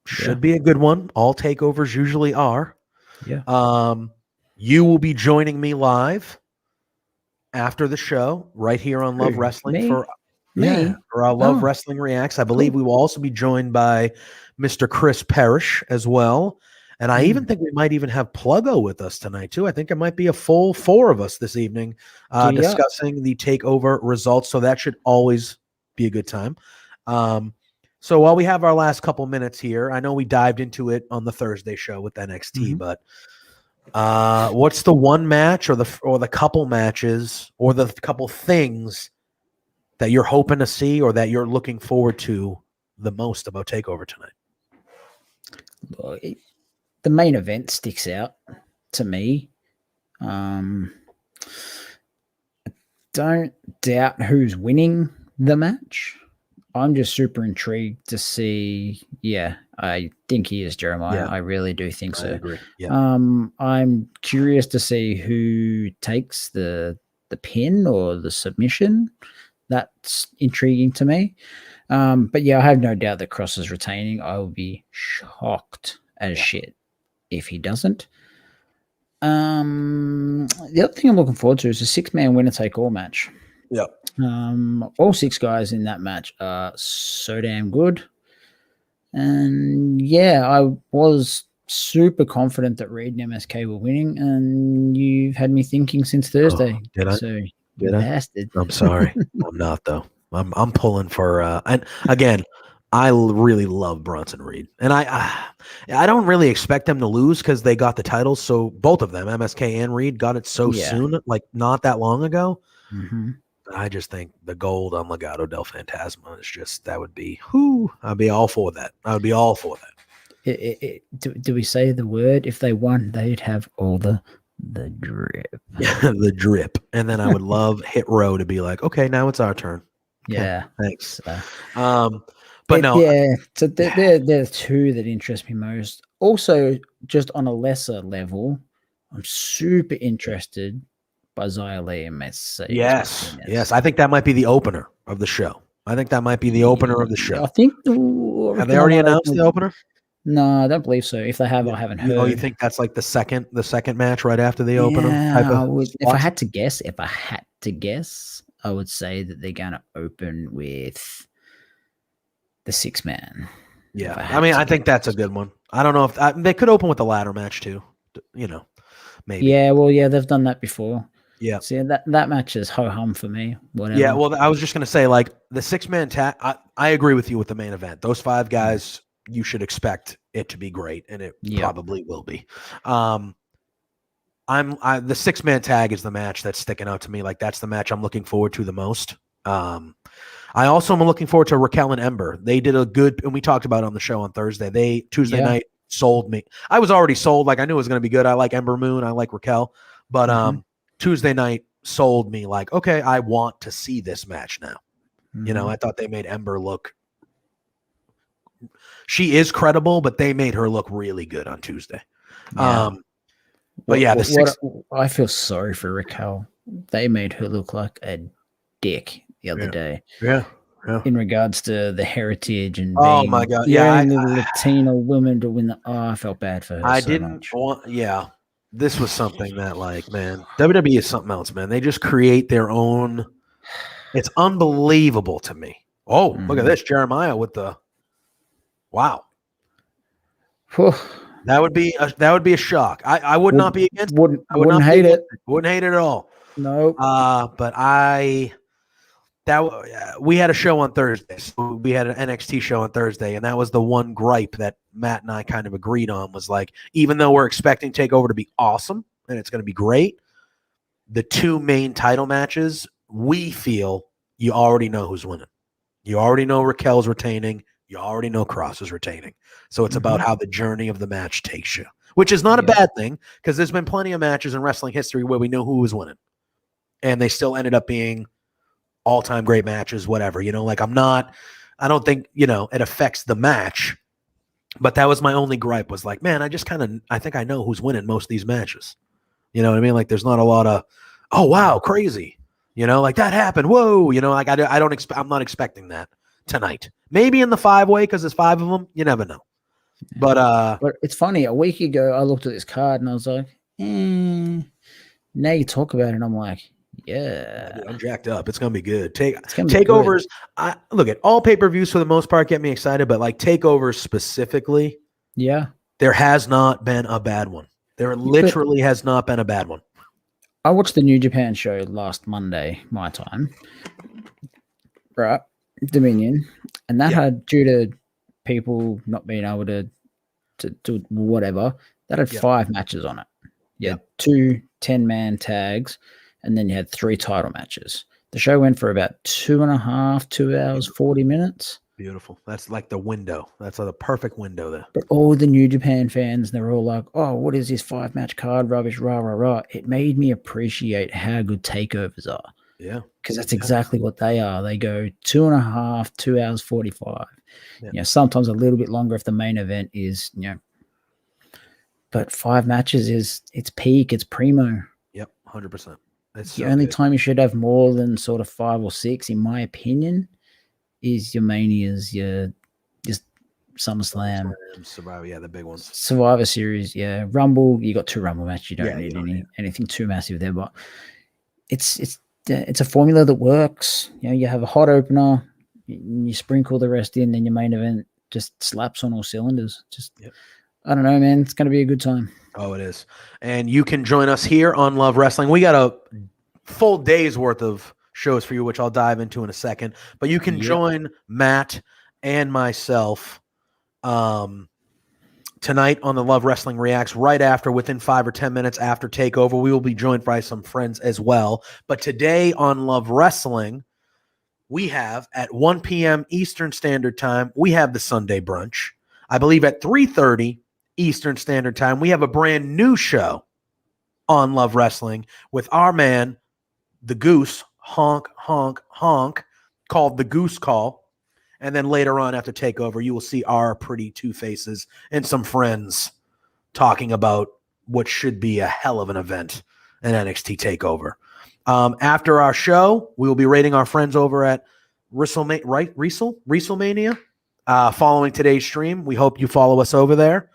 Should be a good one. All takeovers usually are. Yeah. You will be joining me live after the show right here on Love Wrestling for our Love Wrestling Reacts. I believe we will also be joined by Mr. Chris Parrish as well. And I even think we might even have Pluggo with us tonight too. I think it might be a full 4 of us this evening discussing the TakeOver results. So that should always be a good time. So while we have our last couple minutes here, I know we dived into it on the Thursday show with NXT, but what's the one match or the couple matches or the couple things that you're hoping to see or that you're looking forward to the most about TakeOver tonight? Well, the main event sticks out to me. I don't doubt who's winning the match. I'm just super intrigued to see. Yeah, I think he is Jeremiah. I really do think so. I agree. Yeah. I'm curious to see who takes the pin or the submission. That's intriguing to me. But yeah, I have no doubt that Cross is retaining. I will be shocked as shit if he doesn't. The other thing I'm looking forward to is a 6-man winner-take-all match. Yeah. All 6 guys in that match are so damn good. And yeah, I was super confident that Reed and MSK were winning, and you've had me thinking since Thursday. Did I? So Did I? bastard. I'm sorry. I'm not though. I'm pulling for and again, I really love Bronson Reed, and I don't really expect them to lose because they got the titles. So both of them, MSK and Reed, got it so soon, like not that long ago. Mm-hmm. I just think the gold on Legado del Fantasma is just that would be I'd be all for that. I would be all for that. Do we say the word? If they won, they'd have all the drip. The drip. And then I would love Hit Row to be like, okay, now it's our turn. Okay, yeah. Thanks. So, but no. Yeah. So they're 2 that interest me most. Also, just on a lesser level, I'm super interested by Xia Li and Mercedes. Yes. I think that might be the opener of the show. I think that might be the opener of the show. I think. Have they already announced the opener? No, I don't believe so. If they have, I haven't heard. Oh, you think that's like the second match right after the opener? If I had to guess, I would say that they're going to open with the 6-man. Yeah, I think that's a good one. I don't know if they could open with the ladder match too. Maybe. Yeah, well, they've done that before. Yeah. So that match is ho-hum for me. Whatever. Yeah, well, I was just going to say, like, the 6-man tag, I agree with you with the main event. Those 5 guys, you should expect it to be great, and it probably will be. The 6-man tag is the match that's sticking out to me. Like, that's the match I'm looking forward to the most I also am looking forward to Raquel and Ember. They did a good, and we talked about it on the show on Thursday. Tuesday night sold me. I was already sold. Like I knew it was going to be good. I like Ember Moon. I like Raquel, but Tuesday night sold me. Like, okay, I want to see this match now. You know, I thought they made Ember look. She is credible, but they made her look really good on Tuesday. Yeah. But yeah, I feel sorry for Raquel. They made her look like a dick the other day. Yeah. In regards to the heritage and being my God, the only Latina woman to win the. I felt bad for her. I didn't want. Yeah, this was something that, like, man, WWE is something else, man. They just create their own. It's unbelievable to me. Oh, look at this, Jeremiah with the. Wow. That would be a shock. I would not be against. Wouldn't hate it. Wouldn't hate it at all. No. But we had a show on Thursday. So we had an NXT show on Thursday, and that was the one gripe that Matt and I kind of agreed on was like, even though we're expecting TakeOver to be awesome and it's going to be great, the two main title matches, we feel you already know who's winning. You already know Raquel's retaining. You already know Cross is retaining. So it's about how the journey of the match takes you, which is not a bad thing because there's been plenty of matches in wrestling history where we know who was winning, and they still ended up being all-time great matches, whatever, you know, like I don't think, you know, it affects the match, but that was my only gripe was like, man, I think I know who's winning most of these matches. You know what I mean? Like there's not a lot of, oh, wow, crazy, you know, like that happened. Whoa. You know, like I'm not expecting that tonight. Maybe in the 5-way because there's 5 of them. You never know. But it's funny. A week ago, I looked at this card and I was like, now you talk about it and I'm like, yeah, dude, I'm jacked up. It's gonna be good. Takeovers. Look at all pay-per-views for the most part get me excited, but like takeovers specifically, there has not been a bad one. There literally has not been a bad one. I watched the New Japan show last Monday, my time, right? Dominion, and that had, due to people not being able to do whatever, that had 5 matches on it. Yeah, 2 10-man tags. And then you had 3 title matches. The show went for about 2 hours, 40 minutes. Beautiful. That's like the window. That's the perfect window there. But all the New Japan fans, they're all like, oh, what is this 5-match card rubbish, rah, rah, rah. It made me appreciate how good takeovers are. Yeah. Because that's exactly what they are. They go 2.5, 2 hours, 45. Yeah. You know, sometimes a little bit longer if the main event is, you know. But 5 matches it's peak, it's primo. Yep, 100%. The only time you should have more than sort of 5 or 6, in my opinion, is your Manias, your SummerSlam, Survivor, the big ones. Survivor Series, Rumble. You got 2 Rumble matches. You don't need anything too massive there, but it's a formula that works. You know, you have a hot opener, you sprinkle the rest in, then your main event just slaps on all cylinders. I don't know, man. It's going to be a good time. Oh, it is. And you can join us here on Love Wrestling. We got a full day's worth of shows for you, which I'll dive into in a second. But you can join Matt and myself tonight on the Love Wrestling Reacts right after, within 5 or 10 minutes after TakeOver. We will be joined by some friends as well. But today on Love Wrestling, we have at 1 p.m. Eastern Standard Time, we have the Sunday brunch. I believe at 3:30 Eastern Standard Time, we have a brand new show on Love Wrestling with our man, the Goose, honk, honk, honk, called The Goose Call. And then later on after TakeOver, you will see our pretty two faces and some friends talking about what should be a hell of an event in NXT TakeOver. After our show, we will be rating our friends over at WrestleMania. Following today's stream, we hope you follow us over there.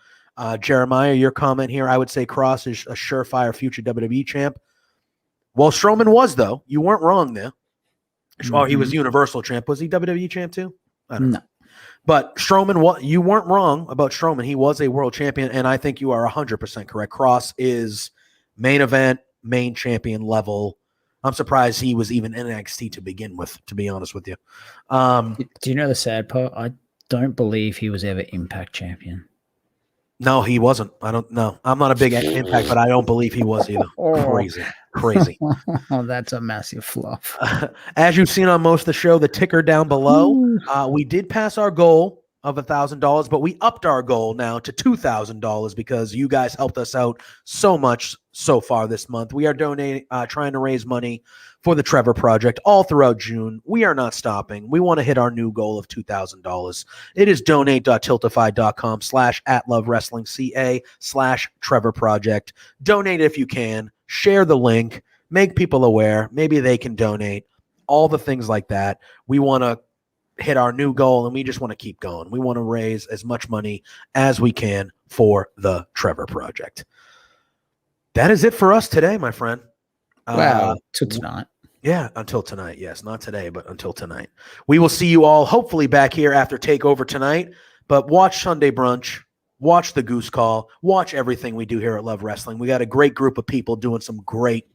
Jeremiah, your comment here, I would say Cross is a surefire future WWE champ. Well, Strowman was, though. You weren't wrong there. Oh, he was Universal champ. Was he WWE champ too? I don't know. But Strowman, you weren't wrong about Strowman. He was a world champion, and I think you are 100% correct. Cross is main event, main champion level. I'm surprised he was even in NXT to begin with, to be honest with you. Do you know the sad part? I don't believe he was ever Impact champion. No, he wasn't. I don't know. I'm not a big Impact, but I don't believe he was either. Crazy. Oh, that's a massive fluff. As you've seen on most of the show, the ticker down below, we did pass our goal of $1,000, but we upped our goal now to $2,000 because you guys helped us out so much so far this month. We are donating, trying to raise money for the Trevor Project all throughout June. We are not stopping. We want to hit our new goal of $2,000. It is donate.tiltify.com/@lovewrestlingca/Trevor Project. Donate if you can. Share the link. Make people aware. Maybe they can donate. All the things like that. We want to hit our new goal, and we just want to keep going. We want to raise as much money as we can for the Trevor Project. That is it for us today, my friend. Wow, till tonight. Yeah, until tonight. Yes, not today, but until tonight. We will see you all hopefully back here after TakeOver tonight, but watch Sunday Brunch, watch the Goose Call, watch everything we do here at Love Wrestling. We got a great group of people doing some great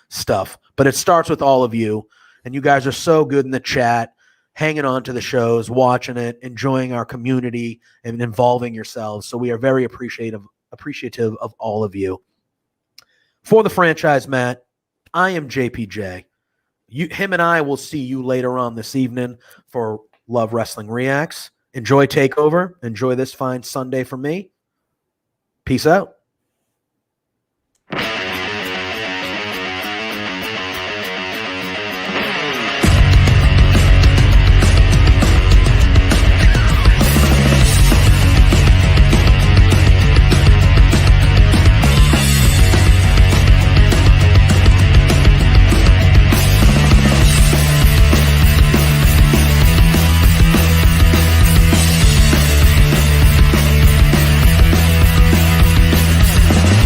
stuff, but it starts with all of you, and you guys are so good in the chat, hanging on to the shows, watching it, enjoying our community, and involving yourselves. So we are very appreciative of all of you. For the franchise, Matt, I am JPJ. Him and I will see you later on this evening for Love Wrestling Reacts. Enjoy TakeOver. Enjoy this fine Sunday for me. Peace out.